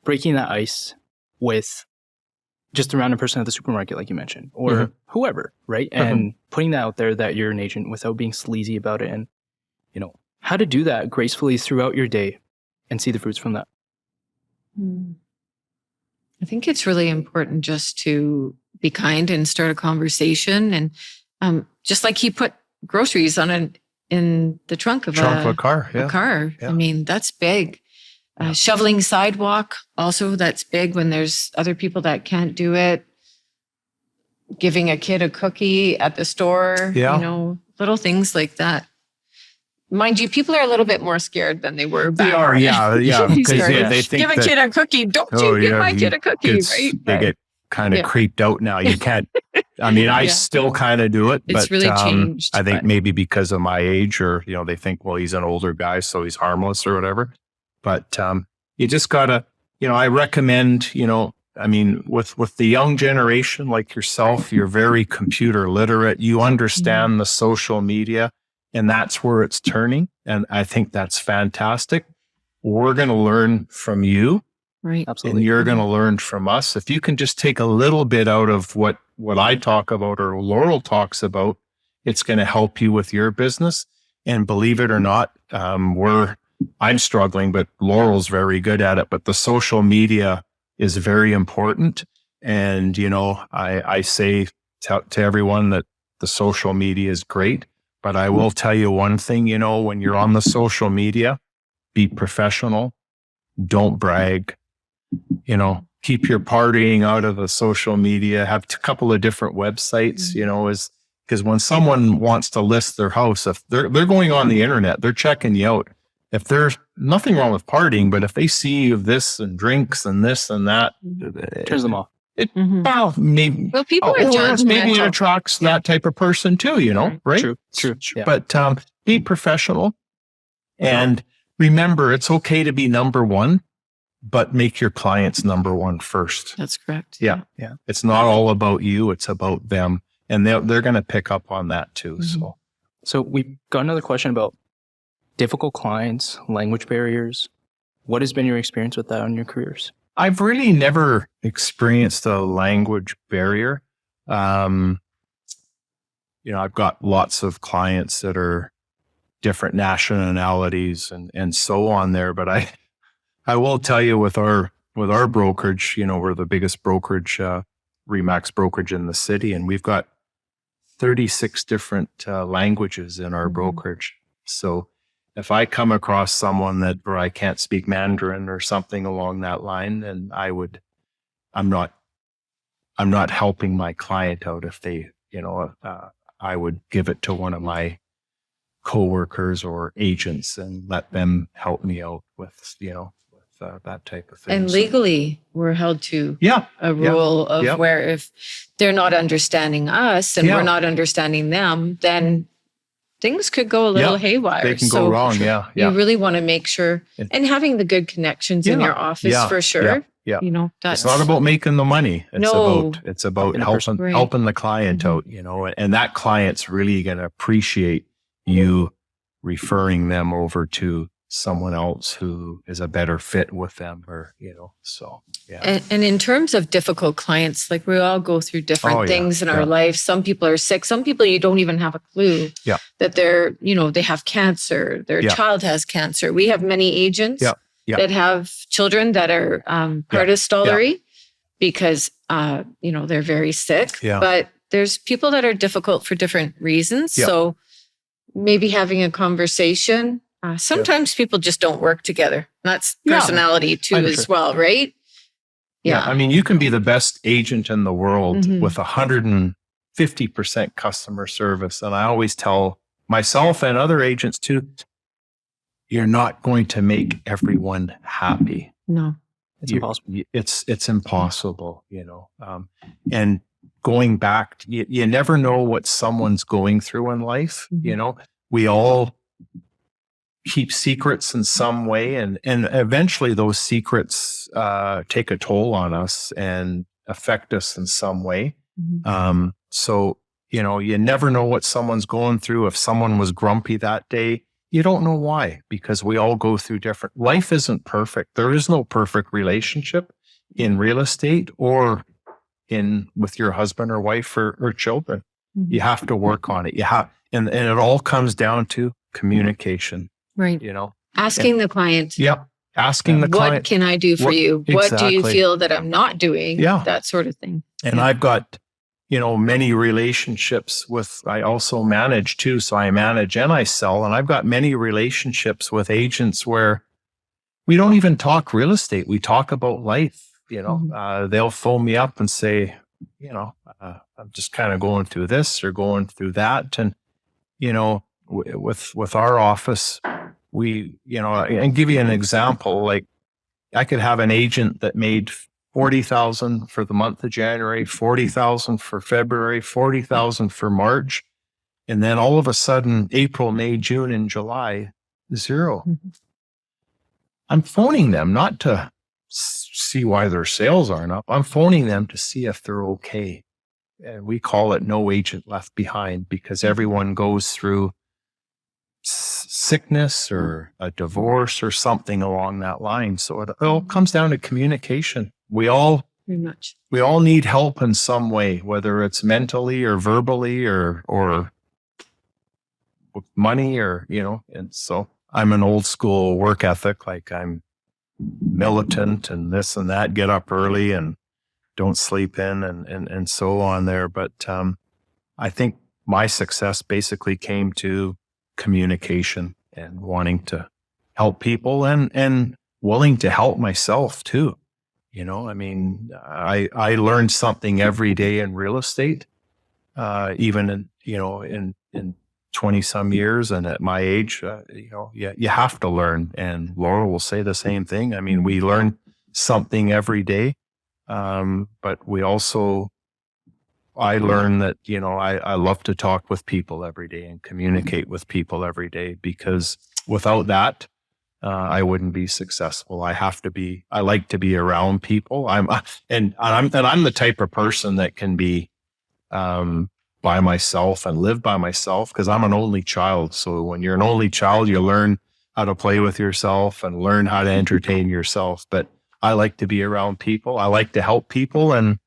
breaking that ice with just a random person at the supermarket, like you mentioned, or whoever, right? And putting that out there that you're an agent without being sleazy about it, and, how to do that gracefully throughout your day and see the fruits from that. I think it's really important just to be kind and start a conversation. And just like he put groceries in the trunk of a car. Yeah. A car. Yeah. I mean, that's big. Shoveling sidewalk, also that's big when there's other people that can't do it. Giving a kid a cookie at the store, little things like that. Mind you, people are a little bit more scared than they were back. They are, because they think give a kid a cookie. Don't you give my kid a cookie, right? They get kind of creeped out now. You can't. I mean, I still kind of do it, but it's really changed. I think maybe because of my age, or they think, well, he's an older guy, so he's harmless or whatever. But you just gotta, I recommend, with the young generation like yourself, you're very computer literate. You understand the social media. And that's where it's turning. And I think that's fantastic. We're going to learn from you. Right. Absolutely. And you're going to learn from us. If you can just take a little bit out of what I talk about or Laurel talks about, it's going to help you with your business. And believe it or not, I'm struggling, but Laurel's very good at it. But the social media is very important. And, I say to everyone that the social media is great. But I will tell you one thing, when you're on the social media, be professional. Don't brag. Keep your partying out of the social media. Have a couple of different websites, because when someone wants to list their house, if they're going on the internet, they're checking you out. If there's nothing wrong with partying, but if they see you this and drinks and this and that, turns them off. Mhm. Well, maybe. Well, people are Or maybe it judgmental. attracts that type of person too, right? True. Yeah. But be professional and remember, it's okay to be number one, but make your clients number one first. That's correct. Yeah. It's not all about you; it's about them, and they're going to pick up on that too. Mhm. So we've got another question about difficult clients, language barriers. What has been your experience with that in your careers? I've really never experienced a language barrier. I've got lots of clients that are different nationalities and so on there. But I will tell you with our brokerage, we're the biggest brokerage, Remax brokerage in the city, and we've got 36 different languages in our brokerage. So if I come across someone where I can't speak Mandarin or something along that line, then I'm not helping my client out. If they, I would give it to one of my coworkers or agents and let them help me out with that type of thing. And legally, we're held to Yeah. a rule of Yep. where if they're not understanding us and Yeah. we're not understanding them, then things could go a little haywire. They can So go wrong. Yeah. you really want to make sure, and having the good connections in Yeah. your office Yeah. for sure. Yeah. That's It's not about making the money. It's about helping Right. helping the client Mhm. out, and that client's really going to appreciate you referring them over to someone else who is a better fit with them, or so yeah. And in terms of difficult clients, like we all go through different things in our life. Some people are sick. Some people you don't even have a clue that they're, they have cancer. Their child has cancer. We have many agents that have children that are part of Stollery because, they're very sick. Yeah. But there's people that are difficult for different reasons. Yeah. So maybe having a conversation. Sometimes people just don't work together. That's personality too, as well, right? Yeah. I mean, you can be the best agent in the world Mhm. with 150% customer service. And I always tell myself and other agents too, you're not going to make everyone happy. No. It's impossible. It's impossible, and going back, you never know what someone's going through in life. Mhm. We all keep secrets in some way, and eventually those secrets take a toll on us and affect us in some way. Mhm. So you never know what someone's going through. If someone was grumpy that day, you don't know why, because we all go through different. Life isn't perfect. There is no perfect relationship in real estate or with your husband or wife or children. Mhm. You have to work on it. And it all comes down to communication. Right. Asking the client. Yep. Asking the what client. can I do for you? What do you Exactly. feel that I'm not doing? Yeah. That sort of thing. And I've got, many relationships I also manage too. So I manage and I sell. And I've got many relationships with agents where we don't even talk real estate. We talk about life. They'll phone me up and say, I'm just kind of going through this or going through that. And, with our office, and give you an example, like I could have an agent that made $40,000 for the month of January, $40,000 for February, $40,000 for March. And then all of a sudden, April, May, June, and July, zero. Mhm. I'm phoning them not to see why their sales aren't up. I'm phoning them to see if they're okay. And we call it no agent left behind, because everyone goes through sickness or a divorce or something along that line. So it all comes down to communication. We all Very much. need help in some way, whether it's mentally or verbally or with money or, and so I'm an old school work ethic. Like I'm militant and this and that, get up early and don't sleep in and so on there. But I think my success basically came to communication and wanting to help people and willing to help myself too. I mean, I learned something every day in real estate, even in 20 some years. And at my age, you have to learn. And Laurel will say the same thing. I mean, we learn something every day. But we also, I learned that, I love to talk with people every day and communicate with people every day, because without that, I wouldn't be successful. I like to be around people. I'm the type of person that can be, by myself and live by myself, because I'm an only child. So when you're an only child, you learn how to play with yourself and learn how to entertain yourself. But I like to be around people. I like to help people. And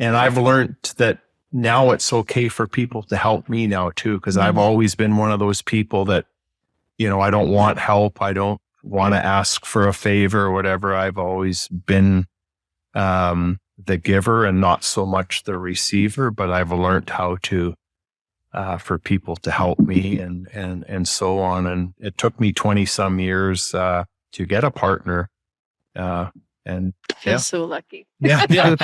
I've learned that now it's okay for people to help me now too, because I've always been one of those people that, I don't want help. I don't want to ask for a favor or whatever. I've always been the giver and not so much the receiver, but I've learned how to for people to help me and so on. And it took me 20 some years to get a partner. And I feel so lucky. Yeah. No.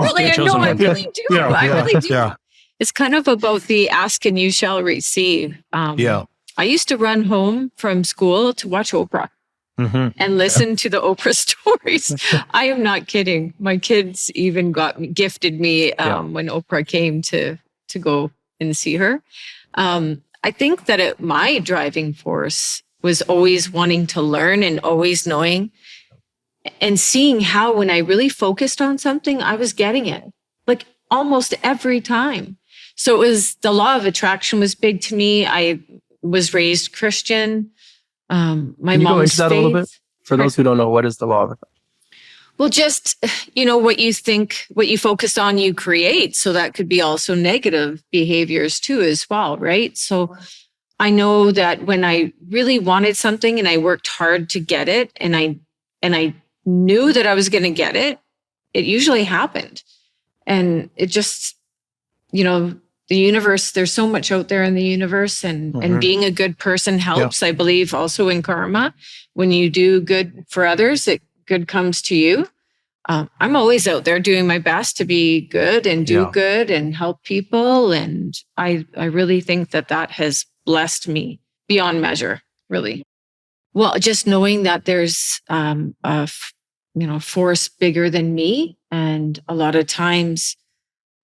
Really, I know, I really do. Yeah, I really do. Yeah. It's kind of about the ask and you shall receive. I used to run home from school to watch Oprah and listen to the Oprah stories. I am not kidding. My kids even gifted me when Oprah came to go and see her. I think that my driving force was always wanting to learn and always knowing and seeing how when I really focused on something, I was getting it like almost every time. So it was the law of attraction was big to me. I was raised Christian. My Can you go mom's into that faith. a little bit? For those who don't know, what is the law of attraction? Well, just, what you think, what you focus on, you create. So that could be also negative behaviors too, as well, right? So I know that when I really wanted something and I worked hard to get it and I knew that I was going to get it, it usually happened. And it just, the universe, there's so much out there in the universe and being a good person helps. I believe also in karma. When you do good for others, good comes to you. I'm always out there doing my best to be good and do good and help people. And I really think that has blessed me beyond measure, really. Well, just knowing that there's a force bigger than me. And a lot of times,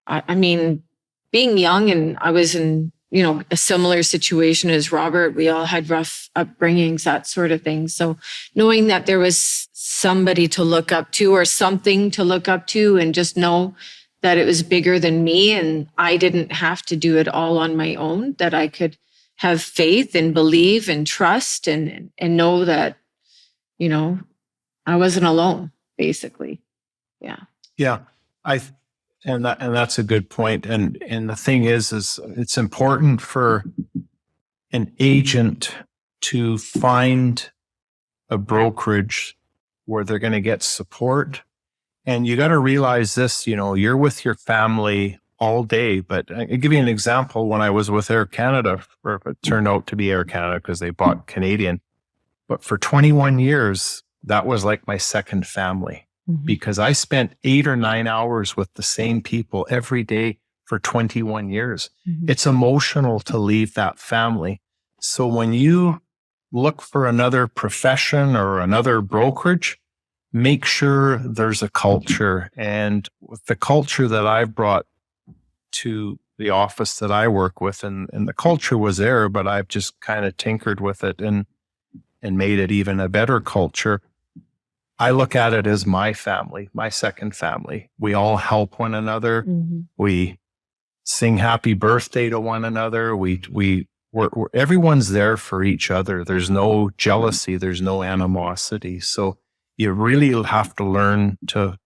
I mean, being young and I was in, a similar situation as Robert, we all had rough upbringings, that sort of thing. So knowing that there was somebody to look up to or something to look up to and just know that it was bigger than me and I didn't have to do it all on my own, that I could have faith and believe and trust and know that, I wasn't alone, basically. Yeah. Yeah. And that's a good point. And the thing is it's important for an agent to find a brokerage where they're going to get support. And you got to realize this, you're with your family all day. But I'll give you an example. When I was with Air Canada, or it turned out to be Air Canada because they bought Canadian. But for 21 years, that was like my second family. Because I spent 8 or 9 hours with the same people every day for 21 years. It's emotional to leave that family. So when you look for another profession or another brokerage, make sure there's a culture. And with the culture that I've brought to the office that I work with, and the culture was there, but I've just kind of tinkered with it and made it even a better culture. I look at it as my family, my second family. We all help one another. We sing happy birthday to one another. We're everyone's there for each other. There's no jealousy. There's no animosity. So you really have to learn to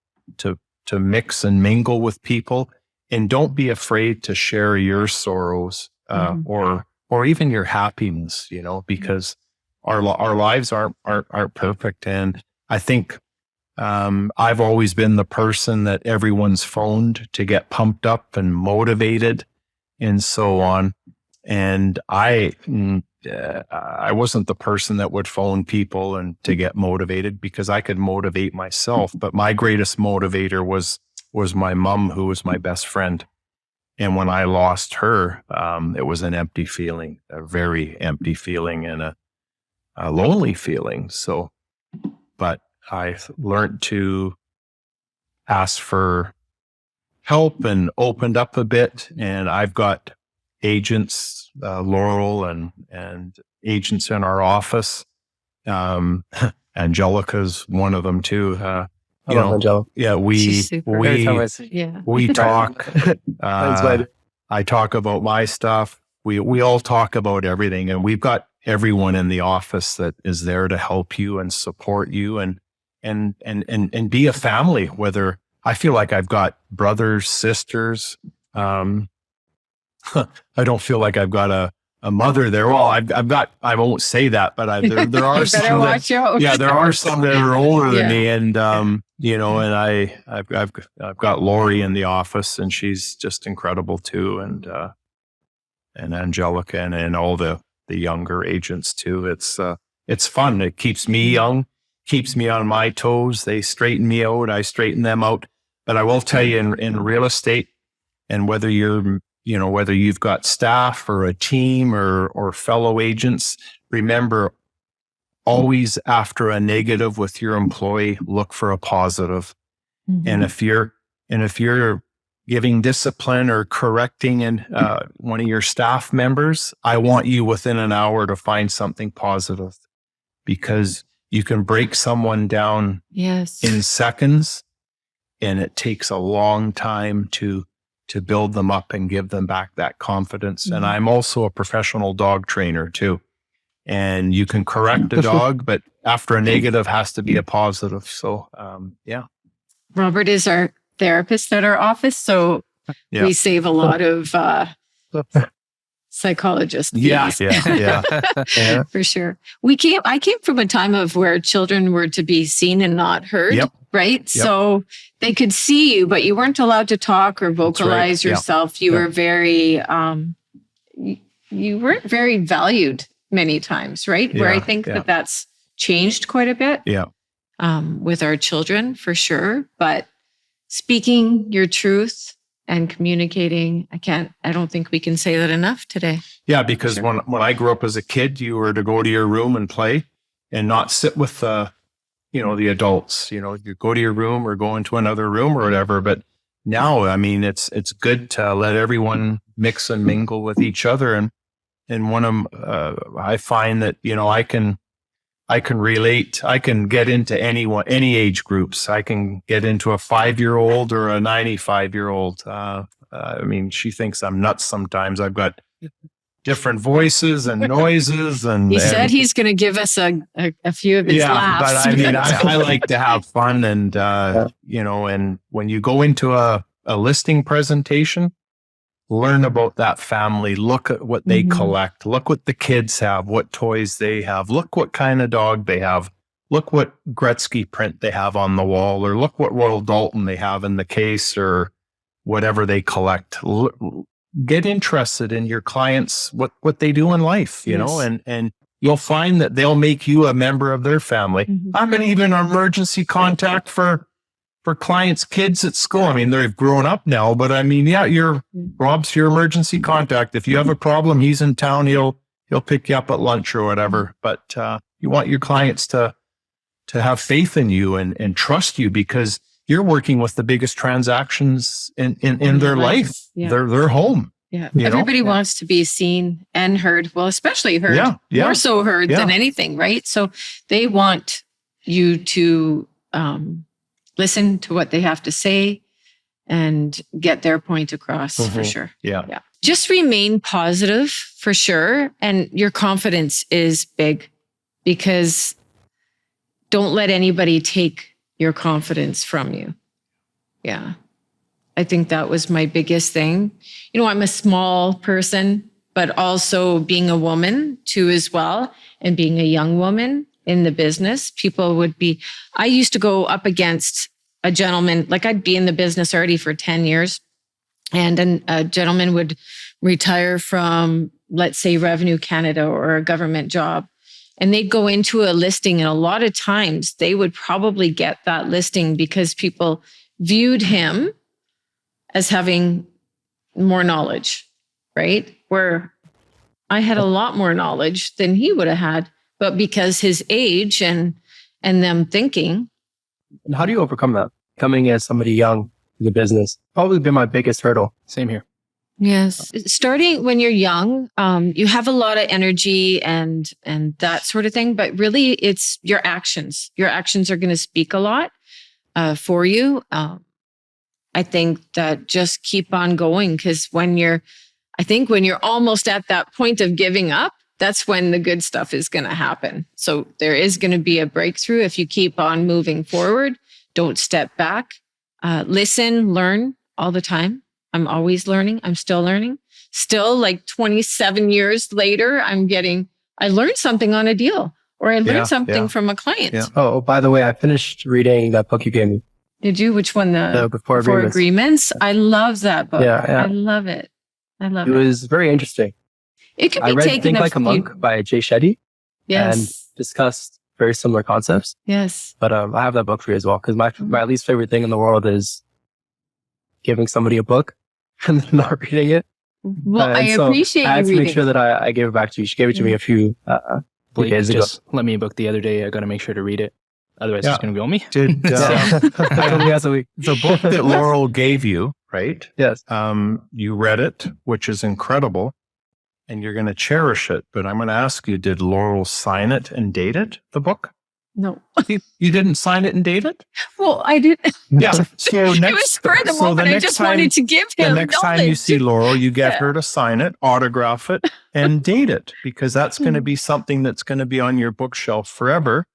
mix and mingle with people, and don't be afraid to share your sorrows or even your happiness. Because our lives aren't perfect. And I think I've always been the person that everyone's phoned to get pumped up and motivated and so on. And I wasn't the person that would phone people and to get motivated, because I could motivate myself. But my greatest motivator was my mom, who was my best friend. And when I lost her, it was an empty feeling, a very empty feeling and a lonely feeling. So, but I learned to asked for help and opened up a bit. And I've got agents, Laurel and agents in our office. Angelica's one of them too. I love Angelica. Yeah, She's super. Every time I see Yeah. we talk. Thanks, bud. I talk about my stuff. We all talk about everything, and we've got everyone in the office that is there to help you and support you and be a family. Whether I feel like I've got brothers, sisters. I don't feel like I've got a mother there. Well, I've got. I won't say that, but there are You some. better watch out. Yeah, there are some that are older than Yeah. me, and and I've got Lori in the office, and she's just incredible too, and Angelica and all the younger agents too. It's fun. It keeps me young, keeps me on my toes. They straighten me out. I straighten them out. But I will tell you, in real estate, and whether you've got staff or a team or fellow agents, remember, always after a negative with your employee, look for a positive. Mhm. And if you're giving discipline or correcting one of your staff members, I want you within an hour to find something positive, because you can break someone down Yes. in seconds, and it takes a long time to build them up and give them back that confidence. And I'm also a professional dog trainer too. And you can correct a dog, but after a negative has to be a positive. So, yeah. Robert is our therapist at our office, so Yeah. we save a lot of psychologist fees. Yeah. For sure. I came from a time of where children were to be seen and not heard. Yep. Right. Yep. So they could see you, but you weren't allowed to talk or vocalize Yeah. yourself. You Yeah. were very, you weren't very valued many times, right? Where I Yeah. think Yeah. that's changed quite a bit. Yeah. With our children for sure. But speaking your truth and communicating, I don't think we can say that enough today. Yeah. Because Sure. when I grew up as a kid, you were to go to your room and play and not sit with the adults. You go to your room or go into another room or whatever. But now, I mean, it's good to let everyone mix and mingle with each other. And I find that, I can relate. I can get into any age groups. I can get into a 5-year-old or a 95-year-old. She thinks I'm nuts sometimes. I've got different voices and noises, and He said he's going to give us a few of his laughs. but I like to have fun, and and when you go into a listing presentation, learn about that family. Look at what they collect. Look what the kids have, what toys they have. Look what kind of dog they have. Look what Gretzky print they have on the wall, or look what Royal Dalton they have in the case, or whatever they collect. Get interested in your clients, what they do in life, and you'll find that they'll make you a member of their family. I'm even an emergency contact for clients' kids at school. I mean, they've grown up now, but Rob's your emergency contact. If you have a problem, he's in town. He'll pick you up at lunch or whatever. But you want your clients to have faith in you and trust you, because you're working with the biggest transactions in their life. Yeah. Their home. Yeah. You know? Everybody wants to be seen and heard. Well, especially heard. Yeah. Yeah. More so heard Yeah. than anything, right? So they want you to listen to what they have to say and get their point across for sure. Yeah. Just remain positive for sure. And your confidence is big, because don't let anybody take your confidence from you. Yeah. I think that was my biggest thing. I'm a small person, but also being a woman too as well, and being a young woman in the business, I used to go up against a gentleman, like I'd be in the business already for 10 years, and then a gentleman would retire from, let's say, Revenue Canada or a government job. And they'd go into a listing, and a lot of times they would probably get that listing because people viewed him as having more knowledge, right? Where I had a lot more knowledge than he would have had, but because his age and them thinking. And how do you overcome that? coming as somebody young to the business, probably been my biggest hurdle. Same here. Yes. Starting when you're young, you have a lot of energy and that sort of thing, but really it's your actions. Your actions are going to speak a lot for you. I think that just keep on going, because when you're almost at that point of giving up, that's when the good stuff is going to happen. So there is going to be a breakthrough if you keep on moving forward. Don't step back. Listen, learn all the time. I'm always learning. I'm still learning. Still, like 27 years later, I learned something on a deal, or I learned something from a client. Yeah. Oh, by the way, I finished reading that book you gave me. Did you? Which one? The Before Agreements. I love that book. Yeah. I love it. I love it. It was very interesting. It could be I read taken Think Like a Monk by Jay Shetty and Yes. discussed very similar concepts. Yes. But I have that book for you as well, because my least favorite thing in the world is giving somebody a book and then not reading it. Well, I And so appreciate I had you to reading. make sure that I gave it back to you. She gave it to me a few Blake days ago. just let me a book the other day. I got to make sure to read it. Otherwise, it's going to be on me. Did I only has a week. the book that Laurel gave you, right? Yes. You read it, which is incredible, and you're going to cherish it. But I'm going to ask you, did Laurel sign it and date it, the book? No. You didn't sign it and date it? Well, I did. Yeah. So It was spur of the moment. I just wanted to give him the next time you see Laurel, you get her to sign it, autograph it, and date it, because that's going to be something that's going to be on your bookshelf forever.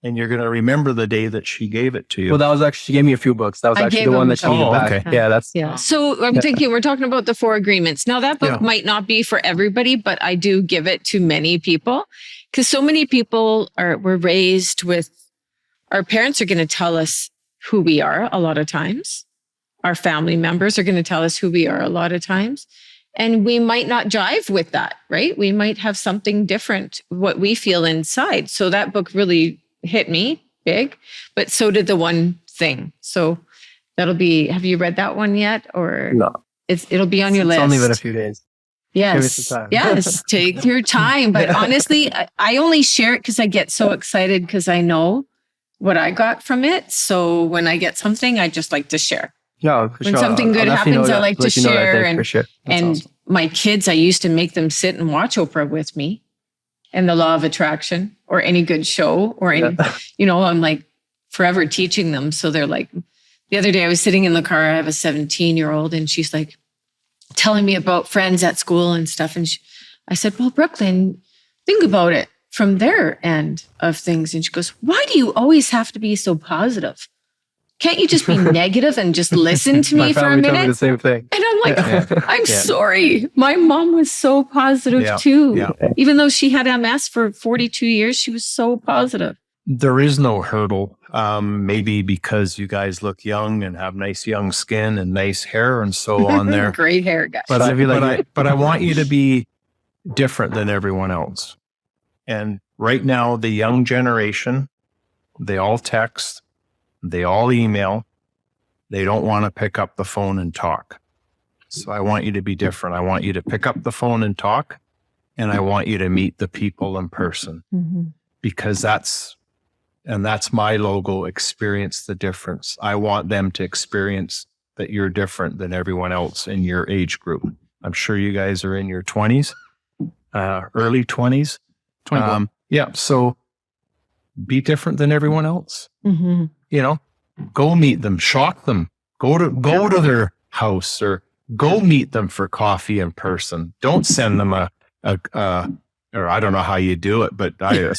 And you're going to remember the day that she gave it to you. Well, that was actually, she gave me a few books. That was I actually gave the one him that she some. needed back. Okay. Yeah, that's. Yeah. So I'm thinking we're talking about the 4 agreements. Now that book might not be for everybody, but I do give it to many people, because so many people were raised with, our parents are going to tell us who we are a lot of times. Our family members are going to tell us who we are a lot of times. And we might not jive with that, right? We might have something different, what we feel inside. So that book really hit me big, but so did the one thing. So that'll be, have you read that one yet? Or No. It'll be on your list. It's only been a few days. Yes. Give me some time. Yes. Take your time. But honestly, I only share it because I get so excited because I know what I got from it. So when I get something, I just like to share. Yeah, for When sure. something good I'll definitely happens, know I that- like to let you know that share. day for sure. That's And awesome. my kids, I used to make them sit and watch Oprah with me and the law of attraction or any good show or any, I'm like forever teaching them. So they're like, the other day I was sitting in the car, I have a 17-year-old and she's like telling me about friends at school and stuff. And I said, well, Brooklyn, think about it from their end of things. And she goes, why do you always have to be so positive? Can't you just be negative and just listen to me My for a family told me minute? the same thing. And I'm like, Yeah. I'm sorry. My mom was so positive Yeah. too. Yeah. Even though she had MS for 42 years, she was so positive. There is no hurdle. Maybe because you guys look young and have nice young skin and nice hair and so on there. Great hair, guys. But I feel like I want you to be different than everyone else. And right now, the young generation, they all text, they all email, they don't want to pick up the phone and talk. So I want you to be different. I want you to pick up the phone and talk, and I want you to meet the people in person, because that's my logo, experience the difference. I want them to experience that you're different than everyone else in your age group. I'm sure you guys are in your 20s, early 20s. 21. Yeah. So be different than everyone else. Go meet them, shock them, go to their house or go meet them for coffee in person. Don't send them or I don't know how you do it, but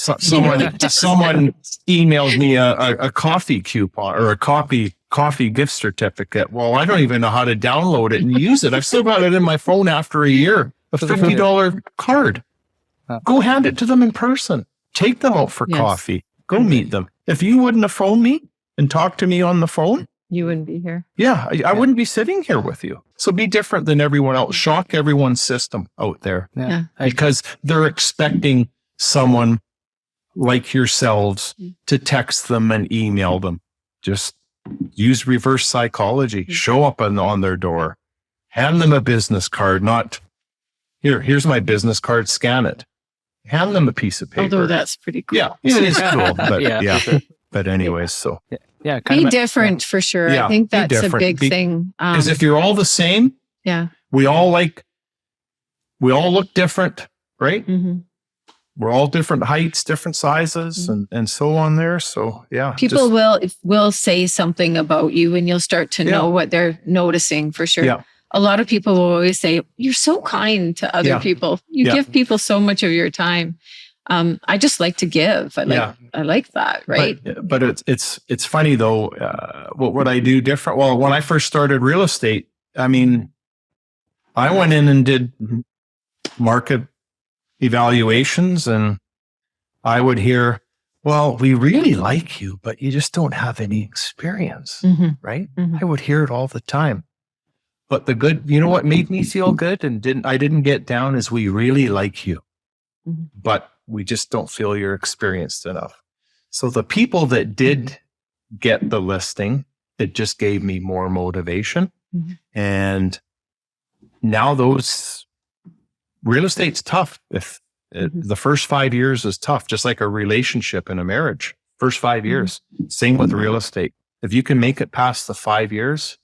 someone emailed me a coffee coupon or a coffee gift certificate. Well, I don't even know how to download it and use it. I've still got it in my phone after a year. A $50 card. Go hand it to them in person. Take them out for coffee. Go meet them. If you wouldn't have phoned me and talked to me on the phone, You wouldn't be here. yeah, I wouldn't be sitting here with you. So be different than everyone else. Shock everyone's system out there, Yeah. because they're expecting someone like yourselves to text them and email them. Just use reverse psychology. Show up on their door. Hand them a business card, not here's my business card, scan it. Hand them a piece of paper. Although that's pretty cool. Yeah, it is cool. But Yeah. yeah. But anyways, so Yeah, Yeah. Be different for sure. Yeah, I think be that's a different. big thing. Because if you're all the same, Yeah. we all look different, right? Mm-hmm. We're all different heights, different sizes, and so on there. So yeah, People will say something about you, and you'll start to know what they're noticing for sure. Yeah. A lot of people will always say, "You're so kind to other people. You give people so much of your time." I just like to give. I like that, right? But it's funny though. What I do different. Well, when I first started real estate, I mean, I went in and did market evaluations, and I would hear, "Well, we really like you, but you just don't have any experience," right? I would hear it all the time. But you know what made me feel good I didn't get down is we really like you, but we just don't feel you're experienced enough. So the people that did get the listing, it just gave me more motivation. And now real estate's tough. If the first 5 years is tough, just like a relationship in a marriage, first 5 years, same with real estate. If you can make it past the 5 years,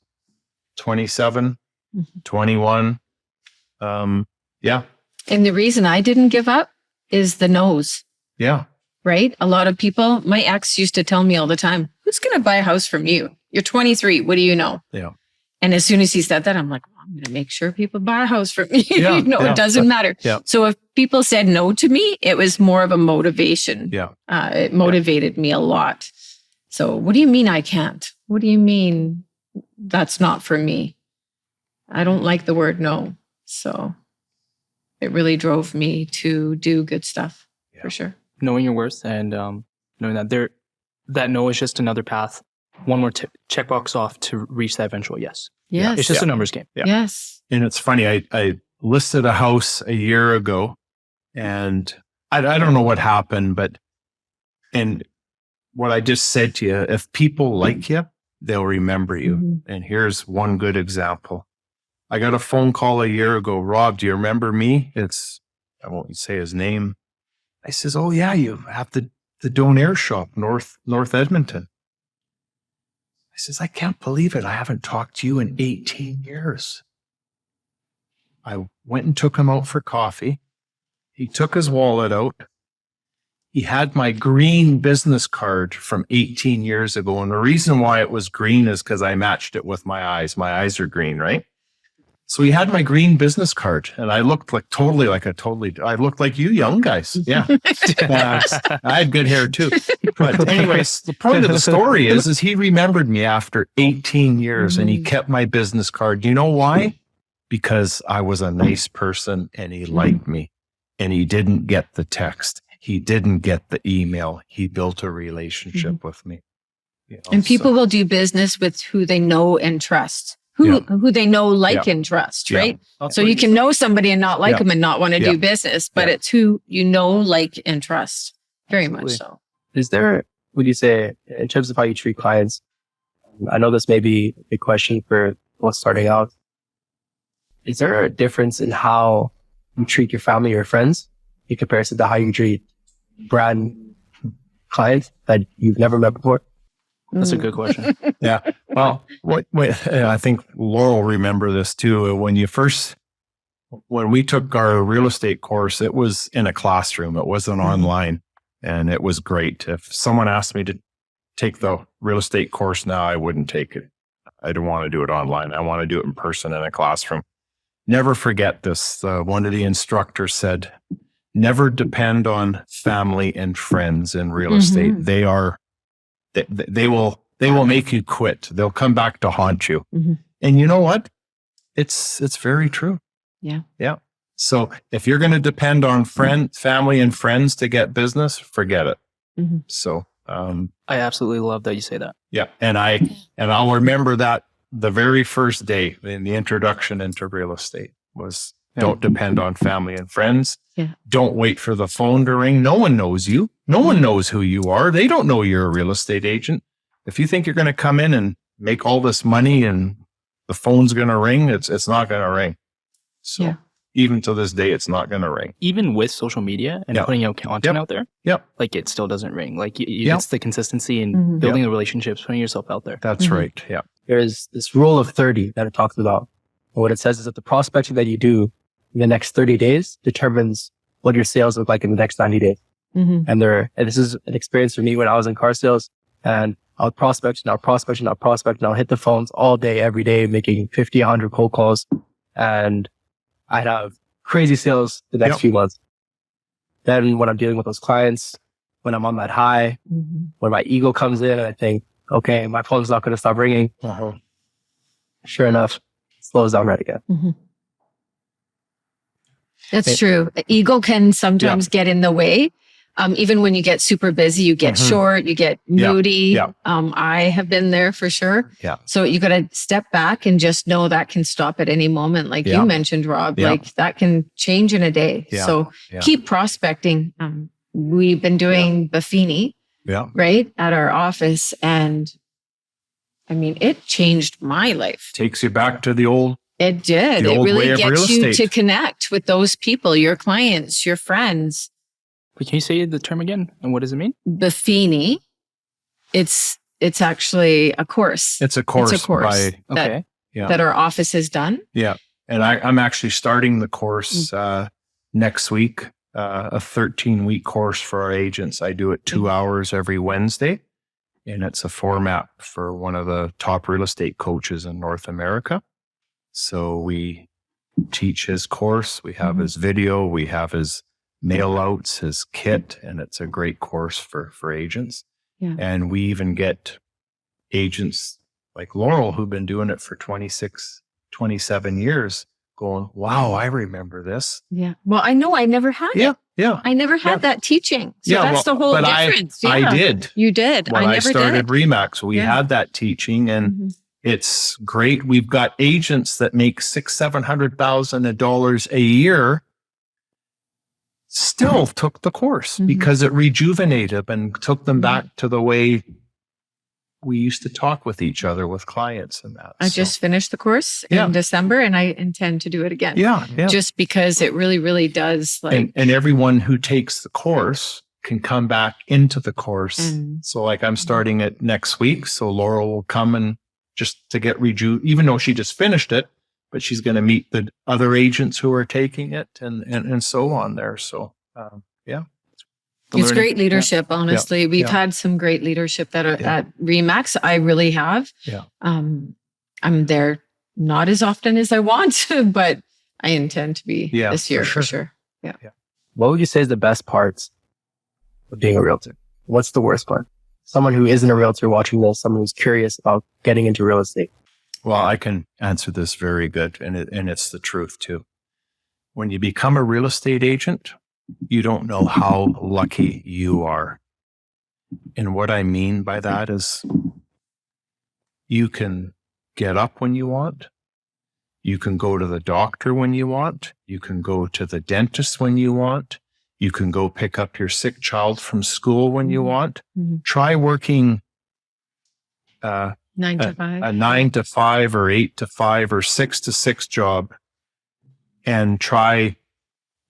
27, 21. Yeah. And the reason I didn't give up is the no's. Yeah. Right? A lot of people, my ex used to tell me all the time, "Who's going to buy a house from you? You're 23. What do you know?" Yeah. And as soon as he said that, I'm like, well, I'm going to make sure people buy a house from me. Yeah, It doesn't matter. Yeah. So if people said no to me, it was more of a motivation. Yeah. It motivated me a lot. So what do you mean I can't? What do you mean that's not for me? I don't like the word no. So it really drove me to do good stuff for sure. Knowing your worth and knowing that no is just another path, one more checkbox off to reach that eventual yes. Yes. It's just a numbers game. Yeah. Yes. And it's funny, I listed a house a year ago, and I don't know what happened, and what I just said to you, if people like you, they'll remember you. And here's one good example. I got a phone call a year ago. "Rob, do you remember me?" I won't say his name. I says, "Oh yeah, you have the Donair shop, North Edmonton." I says, "I can't believe it. I haven't talked to you in 18 years. I went and took him out for coffee. He took his wallet out. He had my green business card from 18 years ago. And the reason why it was green is because I matched it with my eyes. My eyes are green, right? So he had my green business card, and I looked like I looked like you young guys. Yeah. I had good hair too. But anyways, the point of the story is he remembered me after 18 years and he kept my business card. You know why? Because I was a nice person and he liked me, and he didn't get the text. He didn't get the email. He built a relationship with me. You know, and people will do business with who they know and trust. Who they know, like, and trust, right? So you can know somebody and not like them and not want to do business, but it's who you know, like, and trust. Very much so. Is there, would you say, in terms of how you treat clients, I know this may be a question for those starting out. Is there a difference in how you treat your family or friends in comparison to how you treat brand clients that you've never met before? That's a good question. Yeah. Well, I think Laurel remember this too. When we took our real estate course, it was in a classroom. It wasn't online, and it was great. If someone asked me to take the real estate course now, I wouldn't take it. I don't want to do it online. I want to do it in person in a classroom. Never forget this. One of the instructors said, "Never depend on family and friends in real estate. They will make you quit. They'll come back to haunt you." And you know what? It's very true. Yeah. Yeah. So if you're going to depend on family and friends to get business, forget it. So, I absolutely love that you say that. Yeah. And I'll remember that the very first day in the introduction into real estate was don't depend on family and friends. Yeah. Don't wait for the phone to ring. No one knows you. No one knows who you are. They don't know you're a real estate agent. If you think you're going to come in and make all this money and the phone's going to ring, it's not going to ring. So even to this day, it's not going to ring. Even with social media and Yep. putting out content Yep. out there, Yep. like it still doesn't ring. Like Yep. it's the consistency and Mhm. building the relationships, putting yourself out there. That's Mhm. right. Yeah. There's this rule of 30 that it talks about. And what it says is that the prospecting that you do in the next 30 days determines what your sales look like in the next 90 days. Mhm. And this is an experience for me when I was in car sales, and I'll prospect and I'll prospect and I'll prospect and I'll hit the phones all day, every day, making 50, 100 cold calls. And I'd have crazy sales the next Yep. few months. Then when I'm dealing with those clients, when I'm on that high, Mhm. when my ego comes in and I think, okay, my phone's not going to stop ringing. Sure enough, it slows down right again. Mhm. That's Hey. true. Ego can sometimes get in the way. Even when you get super busy, you get Mhm. short, you get Yeah. moody. Yeah. I have been there for sure. Yeah. So you got to step back and just know that can stop at any moment. Like Yeah. you mentioned, Rob, Yeah. like that can change in a day. Yeah. So Yeah. keep prospecting. We've been doing Buffini, Yeah. right, at our office. And I mean, it changed my life. Takes you back to the old. It did. The It old way really of gets real you estate. to connect with those people, your clients, your friends. But can you say the term again? And what does it mean? Buffini, it's actually a course. It's a course, It's a course by. that, Okay. Yeah. that our office has done. Yeah. And I'm actually starting the course next week, a 13-week course for our agents. I do it 2 hours every Wednesday, and it's a format for one of the top real estate coaches in North America. So we teach his course. We have Mhm. his video. We have his mail outs, his kit, and it's a great course for agents. Yeah. And we even get agents like Laurel, who've been doing it for 26, 27 years, going, wow, I remember this. Yeah. Well, I know I never had Yeah. it. Yeah. I never had Yeah. that teaching. So Yeah, that's well, the whole but difference. I Yeah. did. You did. When I never started did. Remax, we Yeah. had that teaching, and Mhm. it's great. We've got agents that make $600,000-700,000 a year still took the course Mhm. because it rejuvenated and took them Mhm. back to the way we used to talk with each other with clients and that. I So, just finished the course Yeah. in December and I intend to do it again. yeah. Just because it really, really does like And everyone who takes the course can come back into the course. And- So like I'm starting it next week. So Laurel will come and just to get even though she just finished it, but she's going to meet the other agents who are taking it and so on there. So, yeah. The it's learning. great leadership, honestly. We've Yeah. had some great leadership that are Yeah. at Remax. I really have. Yeah. I'm there not as often as I want, but I intend to be Yeah, this year for for sure. What would you say is the best parts of being a realtor? What's the worst part? Someone who isn't a realtor watching this, someone who's curious about getting into real estate. Well, I can answer this very good. And it's the truth too. When you become a real estate agent, you don't know how lucky you are. And what I mean by that is you can get up when you want. You can go to the doctor when you want. You can go to the dentist when you want. You can go pick up your sick child from school when you want. Mhm. Try working 9 to 5. a 9 to 5 or 8 to 5 or 6 to 6 job and try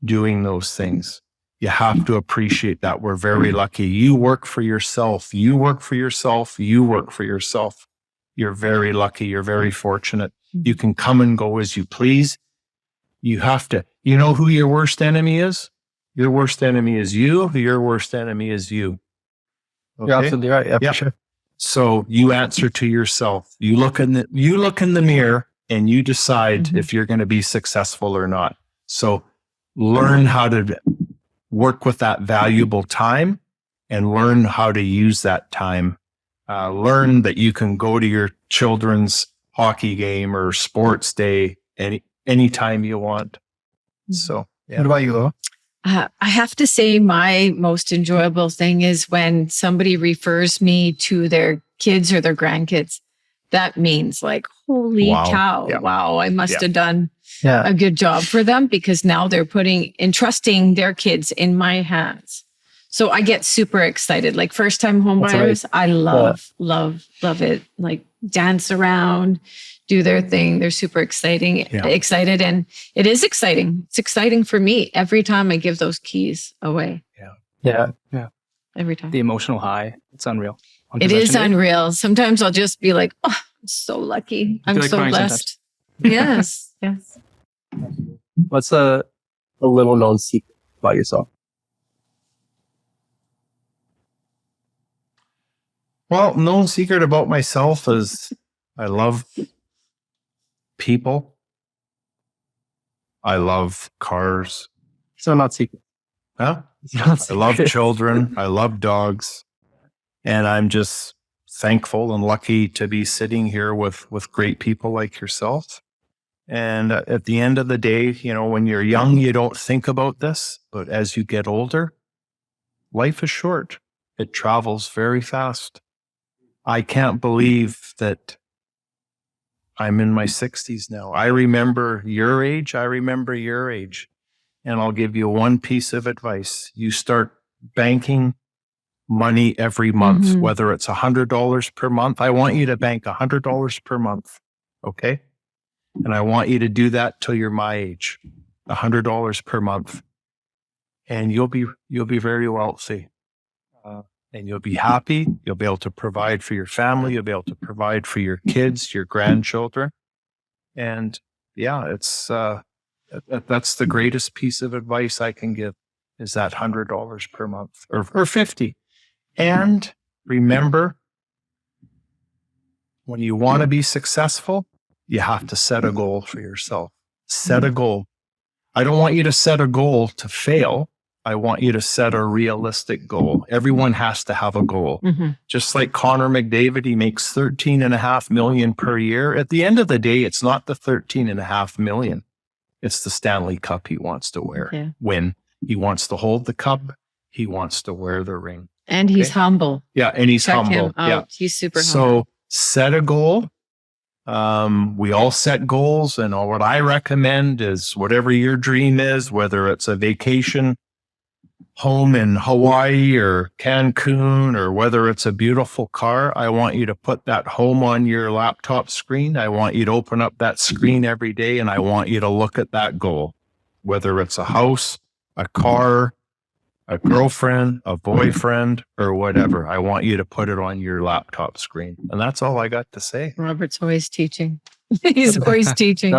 doing those things. You have to appreciate that. We're very lucky. You work for yourself. You work for yourself. You work for yourself. You're very lucky. You're very fortunate. You can come and go as you please. You have to, you know who your worst enemy is? Your worst enemy is you. Your worst enemy is you. You're absolutely right. Yeah, Yeah. for sure. So you answer to yourself. You look in the mirror and you decide Mhm. if you're going to be successful or not. So learn how to work with that valuable time and learn how to use that time. Learn that you can go to your children's hockey game or sports day anytime you want. So, yeah. What about you, Laura? I have to say my most enjoyable thing is when somebody refers me to their kids or their grandkids. That means like, holy Wow. cow. Yeah. Wow. I must Yeah. have done Yeah. a good job for them because now they're entrusting their kids in my hands. So I get super excited. Like first time home That's buyers, I love it. Like dance around, do their thing. They're super excited. And it is exciting. It's exciting for me every time I give those keys away. Yeah. Every time. The emotional high, it's unreal. On It is possession day, unreal. Sometimes I'll just be like, oh, I'm so lucky. I'm like so crying blessed. Yes. Yes. What's a little known secret about yourself? Well, known secret about myself is I love people. I love cars. So not secret. Huh? It's not I secret. love children. I love dogs. And I'm just thankful and lucky to be sitting here with great people like yourself. And at the end of the day, you know, when you're young, you don't think about this. But as you get older, life is short. It travels very fast. I can't believe that I'm in my 60s now. I remember your age. And I'll give you one piece of advice. You start banking money every month, whether it's $100 per month. I want you to bank $100 per month. Okay. And I want you to do that till you're my age, $100 per month. And you'll be very wealthy. And you'll be happy. You'll be able to provide for your family. You'll be able to provide for your kids, your grandchildren. And yeah, it's, that's the greatest piece of advice I can give is that $100 per month or 50. And remember, when you want to be successful, you have to set a goal for yourself. Set a goal. I don't want you to set a goal to fail. I want you to set a realistic goal. Everyone has to have a goal. Just like Connor McDavid, he makes $13.5 million per year. At the end of the day, it's not the $13.5 million. It's the Stanley Cup he wants to win. He wants to hold the cup. He wants to wear the ring. And he's humble. Yeah, and he's Check humble. him out. Yeah. He's super humble. So set a goal. We all set goals, and what I recommend is whatever your dream is, whether it's a vacation home in Hawaii or Cancun, or whether it's a beautiful car, I want you to put that home on your laptop screen. I want you to open up that screen every day, and I want you to look at that goal, whether it's a house, a car, a girlfriend, a boyfriend, or whatever. I want you to put it on your laptop screen. And that's all I got to say. Robert's always teaching. He's always teaching.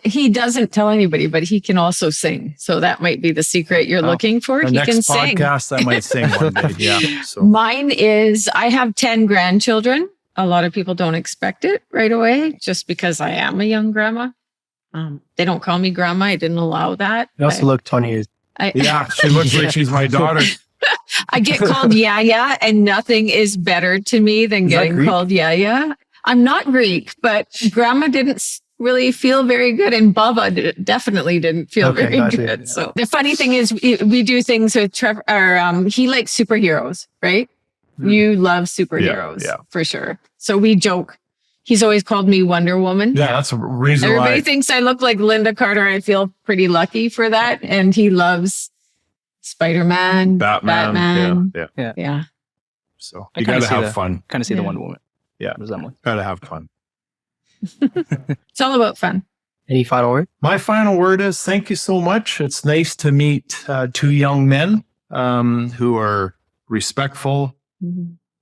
He doesn't tell anybody, but he can also sing. So that might be the secret you're looking for. The He next can sing. podcast, I might sing one day. Yeah. So Mine is, I have 10 grandchildren. A lot of people don't expect it right away just because I am a young grandma. They don't call me grandma. I didn't allow that. You also look 20 years. yeah, she looks like she's my daughter. I get called Yaya, and nothing is better to me than getting called Yaya. I'm not Greek, but grandma didn't really feel very good, and Baba definitely didn't feel very good. Yeah. So the funny thing is we do things with Trevor, he likes superheroes, right? You love superheroes for sure. So we joke. He's always called me Wonder Woman. Yeah, that's a reason why. Everybody thinks I look like Linda Carter. I feel pretty lucky for that. And he loves Spider-Man, Batman. Yeah. So you got to have fun. Kind of see the Wonder Woman. Yeah. Resemblance. Got to have fun. It's all about fun. Any final word? My final word is thank you so much. It's nice to meet two young men who are respectful,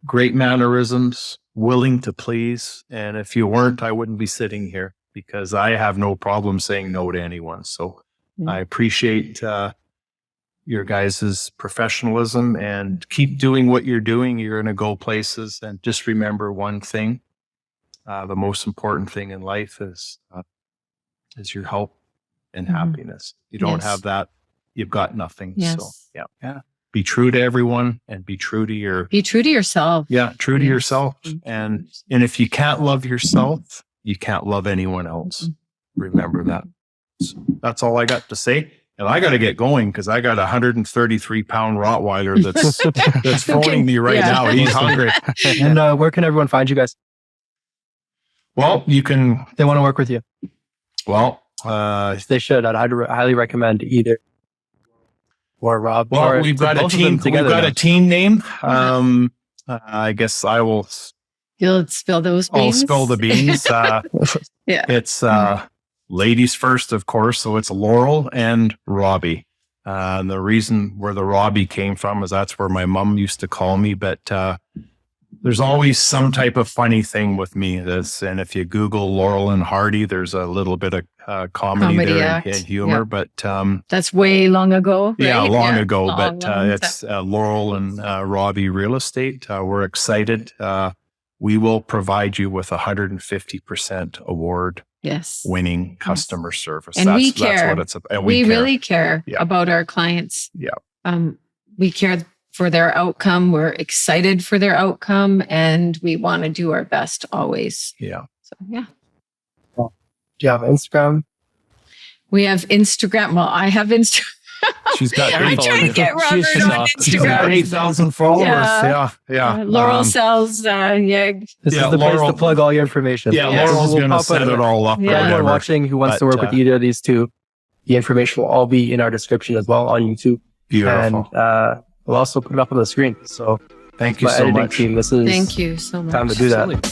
great mannerisms, willing to please. And if you weren't, I wouldn't be sitting here because I have no problem saying no to anyone. So I appreciate your guys' professionalism and keep doing what you're doing. You're going to go places. And just remember one thing. The most important thing in life is your health and happiness. You don't have that, you've got nothing. So yeah. Be true to everyone and be true to yourself. Yeah, true to yourself. And if you can't love yourself, you can't love anyone else. Remember that. So that's all I got to say. And I got to get going because I got a 133-pound Rottweiler that's phoning me right now. He's hungry. And where can everyone find you guys? Well, you can. They want to work with you. Well, they should. I'd highly recommend either. Or Rob. Well, or we've got a team. We've got a team name. I guess I will You'll spill those I'll beans. spill the beans. Yeah. It's ladies first, of course. So it's Laurel and Robbie. And the reason where the Robbie came from is that's where my mom used to call me. But there's always some type of funny thing with me. And if you Google Laurel and Hardy, there's a little bit of comedy there act. and humor. Yeah. But That's way long ago. Right? yeah, long ago. Long, But long it's Laurel and Robbie Real Estate. We're excited. We will provide you with 150% award Yes. winning customer service. And we care. That's what it's about. And we care. really care Yeah. about our clients. Yeah. We care for their outcome. We're excited for their outcome, and we want to do our best always. Yeah. So yeah. Do you have Instagram? We have Instagram. Well, I have Instagram. She's got I'm trying to get Robert she's on got Instagram. 8,000 followers. Yeah. Laurel sells yeg. This Yeah, is the place Laurel- to plug all your information. Yeah, Yeah. Laurel's We'll going to pop set it all up. Yeah. or Anyone whatever. watching who wants to But, work with either of these two, the information will all be in our description as well on YouTube. Beautiful. And we'll also put it up on the screen. So Thank you my so editing much. team, this is Thank you so much. time to do that. Absolutely.